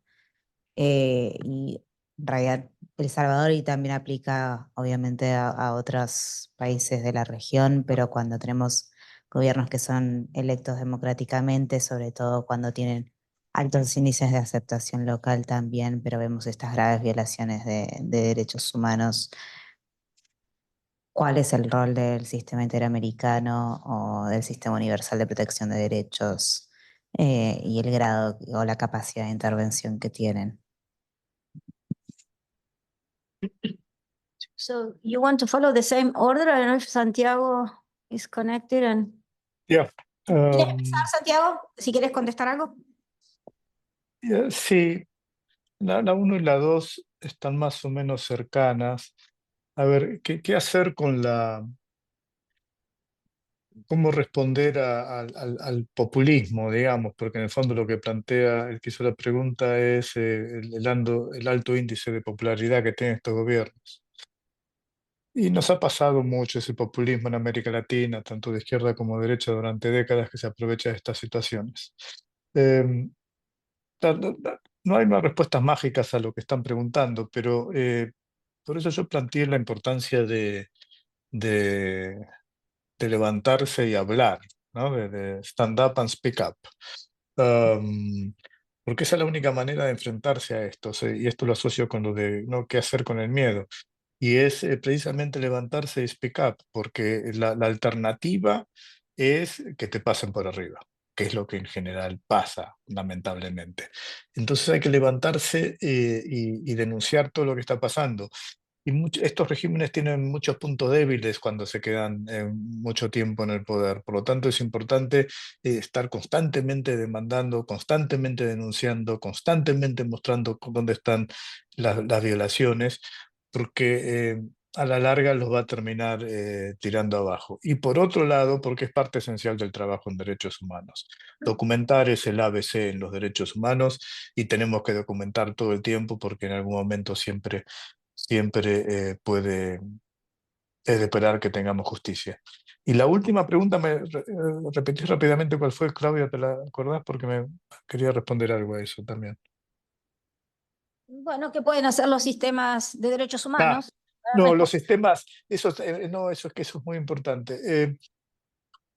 Y en realidad El Salvador y también aplica obviamente a otros países de la región, pero cuando tenemos gobiernos que son electos democráticamente, sobre todo cuando tienen altos índices de aceptación local también, pero vemos estas graves violaciones de derechos humanos. ¿Cuál es el rol del sistema interamericano o del sistema universal de protección de derechos y el grado o la capacidad de intervención que tienen? So you want to follow the same order? I don't know if Santiago is connected and... Yeah. ¿Quieres empezar, Santiago? Si quieres contestar algo. Sí, la 1 y la 2 están más o menos cercanas. A ver, ¿qué hacer con cómo responder al populismo, digamos? Porque en el fondo lo que plantea el que hizo la pregunta es el alto índice de popularidad que tienen estos gobiernos. Y nos ha pasado mucho ese populismo en América Latina, tanto de izquierda como de derecha, durante décadas que se aprovecha de estas situaciones. Em, no hay unas respuestas mágicas a lo que están preguntando, pero por eso yo planteé la importancia de levantarse y hablar, ¿no? De stand up and speak up. Porque esa es la única manera de enfrentarse a esto, y esto lo asocio con lo de no qué hacer con el miedo. Y es precisamente levantarse y speak up, porque la alternativa es que te pasen por arriba, que es lo que en general pasa, lamentablemente. Entonces hay que levantarse y denunciar todo lo que está pasando. Y estos regímenes tienen muchos puntos débiles cuando se quedan mucho tiempo en el poder. Por lo tanto, es importante estar constantemente demandando, constantemente denunciando, constantemente mostrando dónde están las violaciones, porque a la larga los va a terminar tirando abajo. Y por otro lado, porque es parte esencial del trabajo en derechos humanos. Documentar es el ABC en los derechos humanos y tenemos que documentar todo el tiempo porque en algún momento siempre puede esperar que tengamos justicia. Y la última pregunta, repetí rápidamente cuál fue, Claudia, ¿te la acordás? Porque me quería responder algo a eso también. Bueno, ¿qué pueden hacer los sistemas de derechos humanos? No, los sistemas, no, eso es muy importante.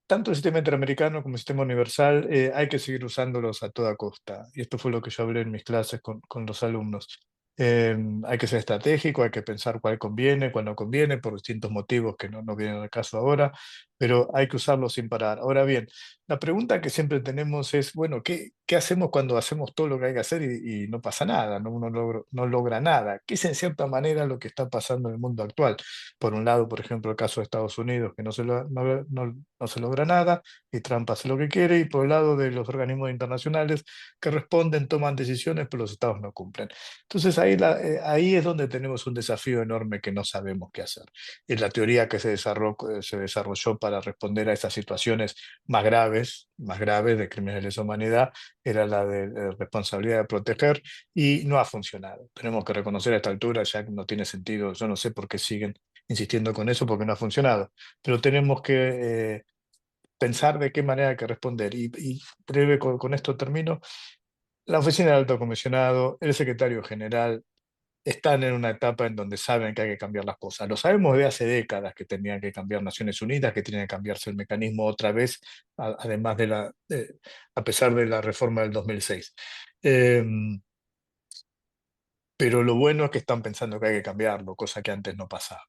Tanto el sistema interamericano como el sistema universal, hay que seguir usándolos a toda costa. Y esto fue lo que yo hablé en mis clases con los alumnos. Hay que ser estratégico, hay que pensar cuál conviene, cuál no conviene, por distintos motivos que no vienen al caso ahora, pero hay que usarlo sin parar. Ahora bien, la pregunta que siempre tenemos es, bueno, ¿qué hacemos cuando hacemos todo lo que hay que hacer y no pasa nada, uno no logra nada? Que es en cierta manera lo que está pasando en el mundo actual. Por un lado, por ejemplo, el caso de Estados Unidos, que no se logra nada, y Trump hace lo que quiere, y por el lado de los organismos internacionales que responden, toman decisiones, pero los estados no cumplen. Entonces ahí es donde tenemos un desafío enorme que no sabemos qué hacer. Y la teoría que se desarrolló para responder a esas situaciones más graves de crímenes de lesa humanidad era la de responsabilidad de proteger y no ha funcionado. Tenemos que reconocer a esta altura, ya no tiene sentido, yo no sé por qué siguen insistiendo con eso porque no ha funcionado, pero tenemos que pensar de qué manera hay que responder. Y breve con esto termino. La oficina del alto comisionado, el secretario general, están en una etapa en donde saben que hay que cambiar las cosas. Lo sabemos de hace décadas que tenían que cambiar Naciones Unidas, que tiene que cambiarse el mecanismo otra vez, además a pesar de la reforma del 2006. Pero lo bueno es que están pensando que hay que cambiarlo, cosa que antes no pasaba.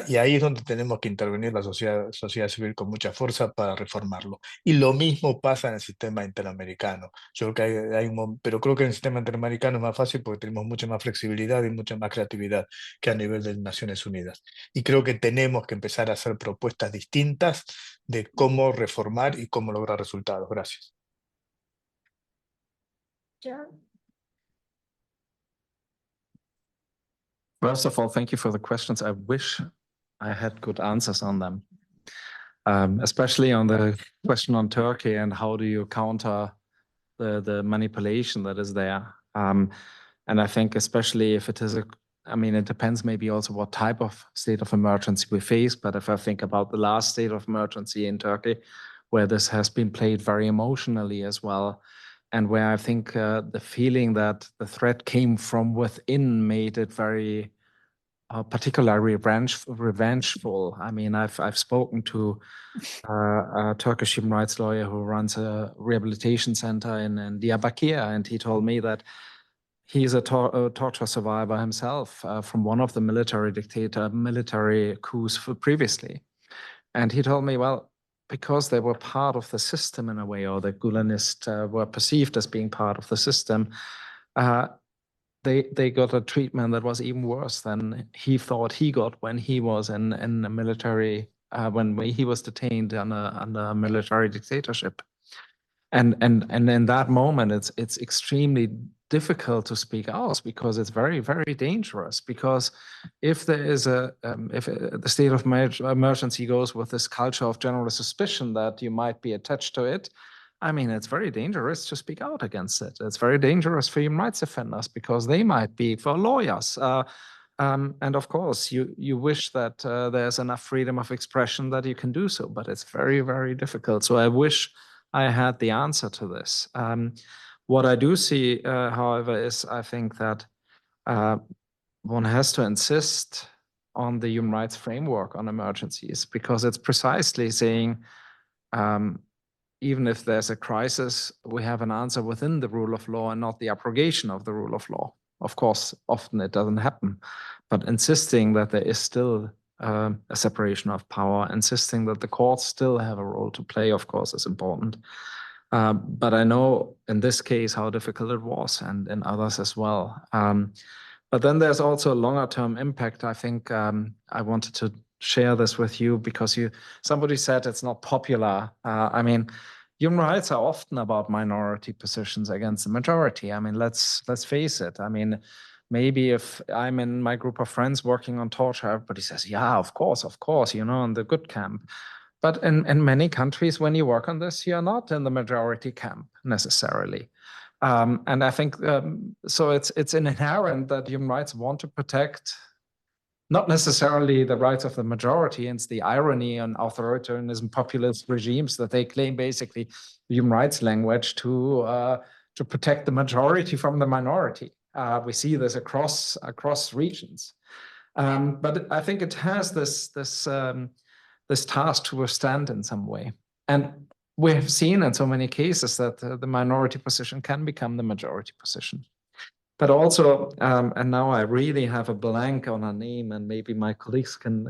Y ahí es donde tenemos que intervenir la sociedad civil con mucha fuerza para reformarlo. Y lo mismo pasa en el sistema interamericano. Yo creo que pero creo que en el sistema interamericano es más fácil porque tenemos mucha más flexibilidad y mucha más creatividad que a nivel de Naciones Unidas. Y creo que tenemos que empezar a hacer propuestas distintas de cómo reformar y cómo lograr resultados. Gracias. First of all, thank you for the questions. I wish I had good answers on them, especially on the question on Turkey and how do you counter the manipulation that is there. And I think especially if it is it depends maybe also what type of state of emergency we face, but if I think about the last state of emergency in Turkey, where this has been played very emotionally as well, and where I think the feeling that the threat came from within made it very particularly revengeful. I mean, I've spoken to a Turkish human rights lawyer who runs a rehabilitation center in Diyarbakir, and he told me that he's a torture survivor himself from one of the military coups previously. And he told me, well, because they were part of the system in a way, or the Gulenists were perceived as being part of the system, they got a treatment that was even worse than he thought he got when he was in the military, when he was detained under military dictatorship. And in that moment, it's extremely difficult to speak out because it's very, very dangerous. Because if there is if the state of emergency goes with this culture of general suspicion that you might be attached to it, I mean, it's very dangerous to speak out against it. It's very dangerous for human rights defenders because they might be for lawyers. And of course, you wish that there's enough freedom of expression that you can do so, but it's very, very difficult. So I wish I had the answer to this. What I do see, however, is I think that one has to insist on the human rights framework on emergencies, because it's precisely saying, even if there's a crisis, we have an answer within the rule of law and not the abrogation of the rule of law. Of course, often it doesn't happen, but insisting that there is still a separation of power, insisting that the courts still have a role to play, of course, is important. But I know in this case how difficult it was, and in others as well. But then there's also a longer term impact. I think I wanted to share this with you because somebody said it's not popular. I mean, human rights are often about minority positions against the majority. I mean, let's face it. I mean, maybe if I'm in my group of friends working on torture, everybody says, yeah, of course, you know, in the good camp. But in many countries, when you work on this, you're not in the majority camp necessarily. And I think, so it's inherent that human rights want to protect not necessarily the rights of the majority. And it's the irony on authoritarianism, populist regimes that they claim basically human rights language to protect the majority from the minority. We see this across regions. But I think it has this task to withstand in some way. And we have seen in so many cases that the minority position can become the majority position. But also, and now I really have a blank on her name, and maybe my colleagues can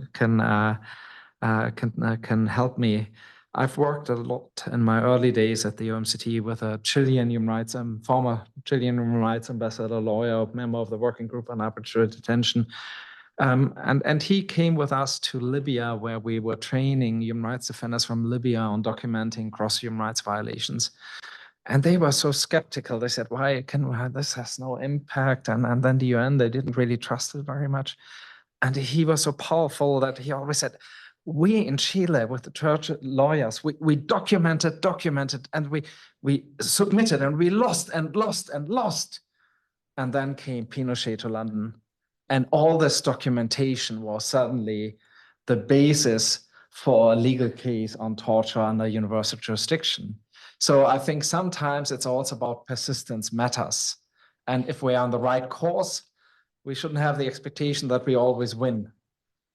help me. I've worked a lot in my early days at the OMCT with a Chilean human rights, former Chilean human rights ambassador, lawyer, member of the working group on arbitrary detention. And he came with us to Libya, where we were training human rights defenders from Libya on documenting gross human rights violations. And they were so skeptical. They said, this has no impact. And then the UN, they didn't really trust it very much. And he was so powerful that he always said, we in Chile with the church lawyers, we documented, and we submitted, and we lost. And then came Pinochet to London. And all this documentation was suddenly the basis for a legal case on torture under universal jurisdiction. So I think sometimes it's also about persistence matters. And if we are on the right course, we shouldn't have the expectation that we always win.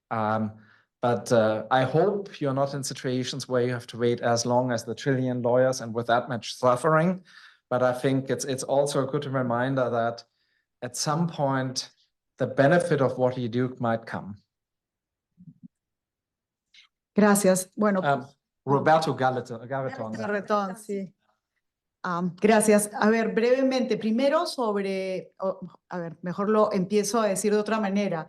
But I hope you're not in situations where you have to wait as long as the Chilean lawyers and with that much suffering. But I think it's also a good reminder that at some point, the benefit of what you do might come. Gracias. Bueno, Roberto Garretón. Garretón, sí. Gracias. A ver, brevemente, primero a ver, mejor lo empiezo a decir de otra manera.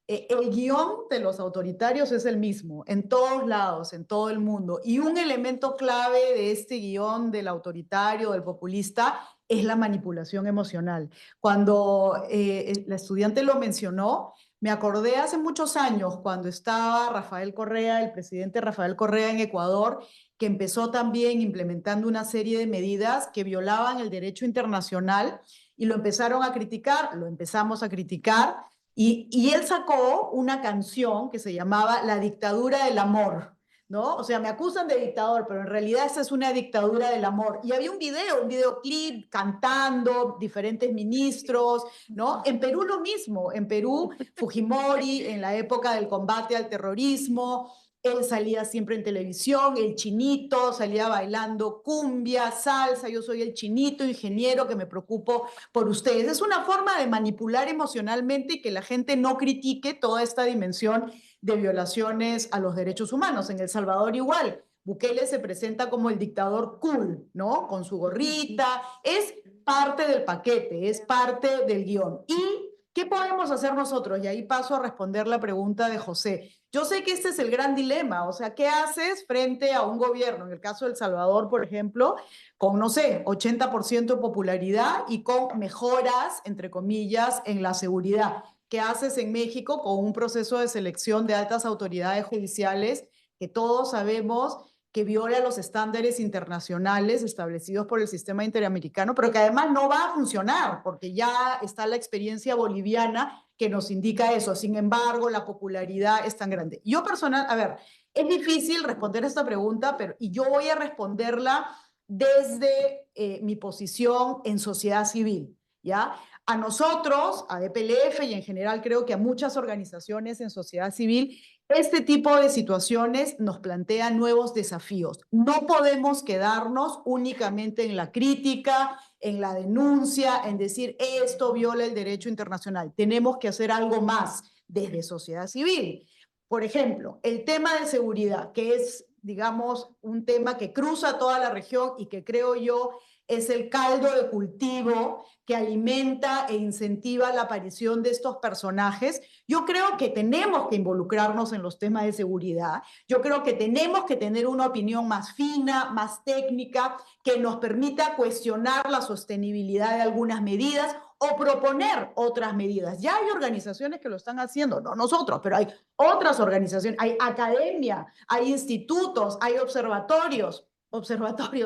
El guión de los autoritarios es el mismo, en todos lados, en todo el mundo. Y un elemento clave de este guión del autoritario, del populista, es la manipulación emocional. Cuando la estudiante lo mencionó, me acordé hace muchos años cuando estaba Rafael Correa, el presidente Rafael Correa en Ecuador, que empezó también implementando una serie de medidas que violaban el derecho internacional y lo empezaron a criticar, lo empezamos a criticar, y él sacó una canción que se llamaba La dictadura del amor, ¿no? O sea, me acusan de dictador, pero en realidad esa es una dictadura del amor. Y había un videoclip cantando, diferentes ministros, ¿no? En Perú lo mismo, en Perú Fujimori en la época del combate al terrorismo, él salía siempre en televisión, el chinito salía bailando cumbia, salsa, yo soy el chinito, ingeniero que me preocupo por ustedes. Es una forma de manipular emocionalmente y que la gente no critique toda esta dimensión de violaciones a los derechos humanos. En El Salvador igual, Bukele se presenta como el dictador cool, ¿no? Con su gorrita, es parte del paquete, es parte del guión. ¿Y qué podemos hacer nosotros? Y ahí paso a responder la pregunta de José. Yo sé que este es el gran dilema, o sea, ¿qué haces frente a un gobierno? En el caso de El Salvador, por ejemplo, con, no sé, 80% de popularidad y con mejoras, entre comillas, en la seguridad. ¿Qué haces en México con un proceso de selección de altas autoridades judiciales que todos sabemos que viola los estándares internacionales establecidos por el sistema interamericano, pero que además no va a funcionar porque ya está la experiencia boliviana que nos indica eso? Sin embargo, la popularidad es tan grande. Yo personal, a ver, es difícil responder esta pregunta, y yo voy a responderla desde mi posición en sociedad civil, ¿ya? A nosotros, a EPLF y en general creo que a muchas organizaciones en sociedad civil, este tipo de situaciones nos plantean nuevos desafíos. No podemos quedarnos únicamente en la crítica, en la denuncia, en decir esto viola el derecho internacional. Tenemos que hacer algo más desde sociedad civil. Por ejemplo, el tema de seguridad, que es, digamos, un tema que cruza toda la región y que creo yo es el caldo de cultivo que alimenta e incentiva la aparición de estos personajes. Yo creo que tenemos que involucrarnos en los temas de seguridad. Yo creo que tenemos que tener una opinión más fina, más técnica, que nos permita cuestionar la sostenibilidad de algunas medidas o proponer otras medidas. Ya hay organizaciones que lo están haciendo, no nosotros, pero hay otras organizaciones, hay academia, hay institutos, hay observatorios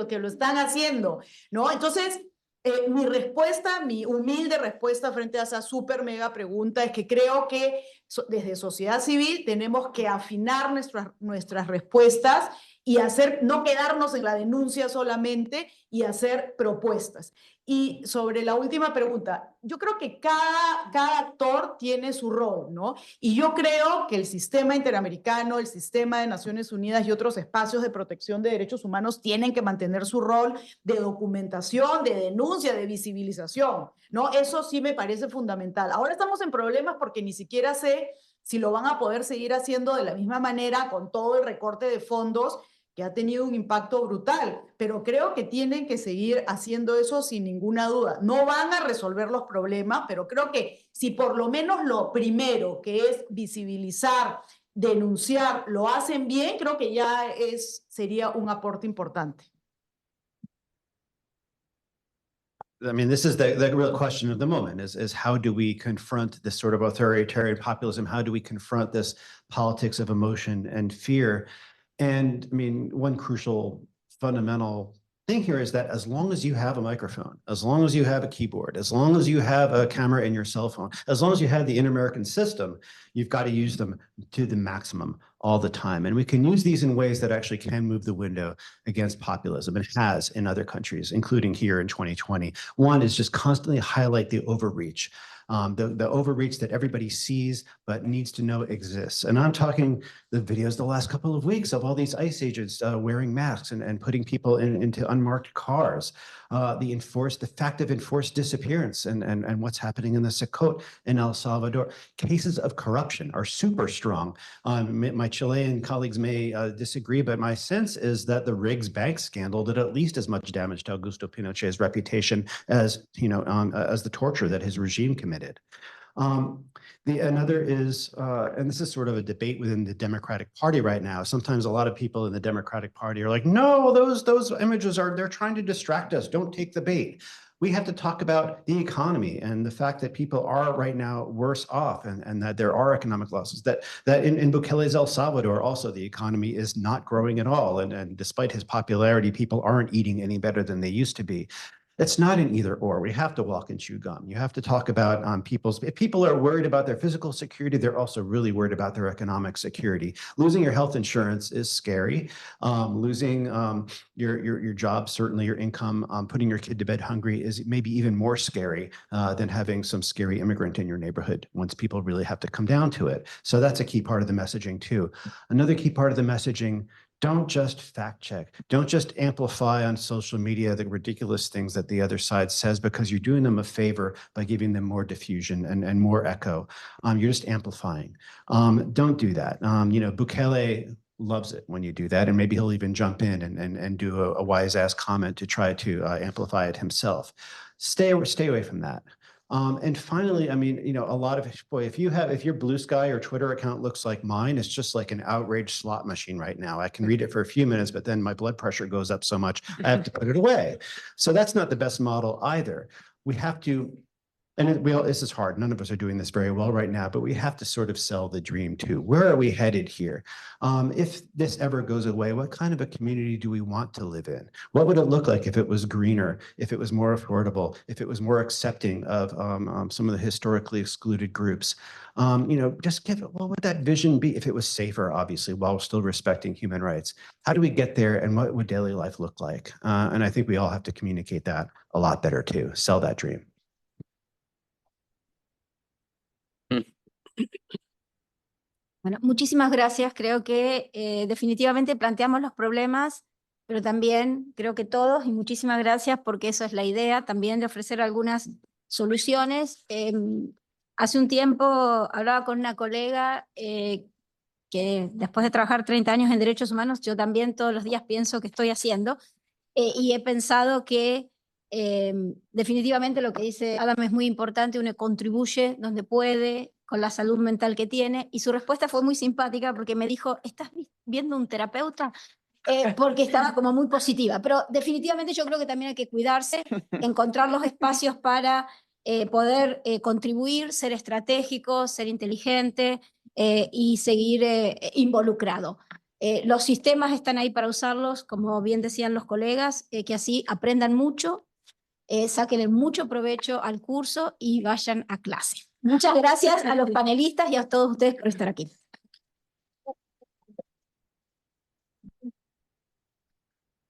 que lo están haciendo, ¿no? Entonces, mi respuesta, mi humilde respuesta frente a esa súper mega pregunta es que creo que desde sociedad civil tenemos que afinar nuestras respuestas y no quedarnos en la denuncia solamente y hacer propuestas. Y sobre la última pregunta, yo creo que cada actor tiene su rol, ¿no? Y yo creo que el sistema interamericano, el sistema de Naciones Unidas y otros espacios de protección de derechos humanos tienen que mantener su rol de documentación, de denuncia, de visibilización, ¿no? Eso sí me parece fundamental. Ahora estamos en problemas porque ni siquiera sé si lo van a poder seguir haciendo de la misma manera con todo el recorte de fondos que ha tenido un impacto brutal, pero creo que tienen que seguir haciendo eso sin ninguna duda. No van a resolver los problemas, pero creo que si por lo menos lo primero, que es visibilizar, denunciar, lo hacen bien, creo que ya sería un aporte importante. I mean, this is the real question of the moment is how do we confront this sort of authoritarian populism? How do we confront this politics of emotion and fear? And I mean, one crucial fundamental thing here is that as long as you have a microphone, as long as you have a keyboard, as long as you have a camera in your cell phone, as long as you have the Inter-American system, you've got to use them to the maximum all the time. And we can use these in ways that actually can move the window against populism. It has in other countries, including here in 2020. One is just constantly highlight the overreach. The overreach that everybody sees but needs to know exists. And I'm talking the videos the last couple of weeks of all these ICE agents wearing masks and putting people into unmarked cars. The fact of enforced disappearance and what's happening in the Secot in El Salvador. Cases of corruption are super strong. My Chilean colleagues may disagree, but my sense is that the Riggs Bank scandal did at least as much damage to Augusto Pinochet's reputation as the torture that his regime committed. Another is, and this is sort of a debate within the Democratic Party right now. Sometimes a lot of people in the Democratic Party are like, no, those images they're trying to distract us. Don't take the bait. We have to talk about the economy and the fact that people are right now worse off and that there are economic losses, that in Bukele's El Salvador also the economy is not growing at all. And despite his popularity, people aren't eating any better than they used to be. It's not an either or. We have to walk and chew gum. You have to talk about if people are worried about their physical security, they're also really worried about their economic security. Losing your health insurance is scary. Losing your job, certainly your income, putting your kid to bed hungry is maybe even more scary than having some scary immigrant in your neighborhood once people really have to come down to it. So that's a key part of the messaging too. Another key part of the messaging, don't just fact check. Don't just amplify on social media the ridiculous things that the other side says, because you're doing them a favor by giving them more diffusion and more echo. You're just amplifying. Don't do that. Bukele loves it when you do that, and maybe he'll even jump in and do a wise ass comment to try to amplify it himself. Stay away from that. And finally, I mean, a lot of, boy, if your Blue Sky or Twitter account looks like mine, it's just like an outraged slot machine right now. I can read it for a few minutes, but then my blood pressure goes up so much, I have to put it away. So that's not the best model either. We have to, and this is hard. None of us are doing this very well right now, but we have to sort of sell the dream too. Where are we headed here? If this ever goes away, what kind of a community do we want to live in? What would it look like if it was greener, if it was more affordable, if it was more accepting of some of the historically excluded groups? Just what would that vision be if it was safer, obviously, while still respecting human rights? How do we get there, and what would daily life look like? And I think we all have to communicate that a lot better too, sell that dream. Bueno, muchísimas gracias. Creo que definitivamente planteamos los problemas, pero también creo que todos, y muchísimas gracias porque eso es la idea, también de ofrecer algunas soluciones. Hace un tiempo hablaba con una colega que después de trabajar 30 años en derechos humanos, yo también todos los días pienso qué estoy haciendo, y he pensado que definitivamente lo que dice Adam es muy importante. Uno contribuye donde puede, con la salud mental que tiene, y su respuesta fue muy simpática porque me dijo, ¿estás viendo un terapeuta? Porque estaba como muy positiva, pero definitivamente yo creo que también hay que cuidarse, encontrar los espacios para poder contribuir, ser estratégico, ser inteligente y seguir involucrado. Los sistemas están ahí para usarlos, como bien decían los colegas, que así aprendan mucho, sáquenle mucho provecho al curso y vayan a clase. Muchas gracias a los panelistas y a todos ustedes por estar aquí.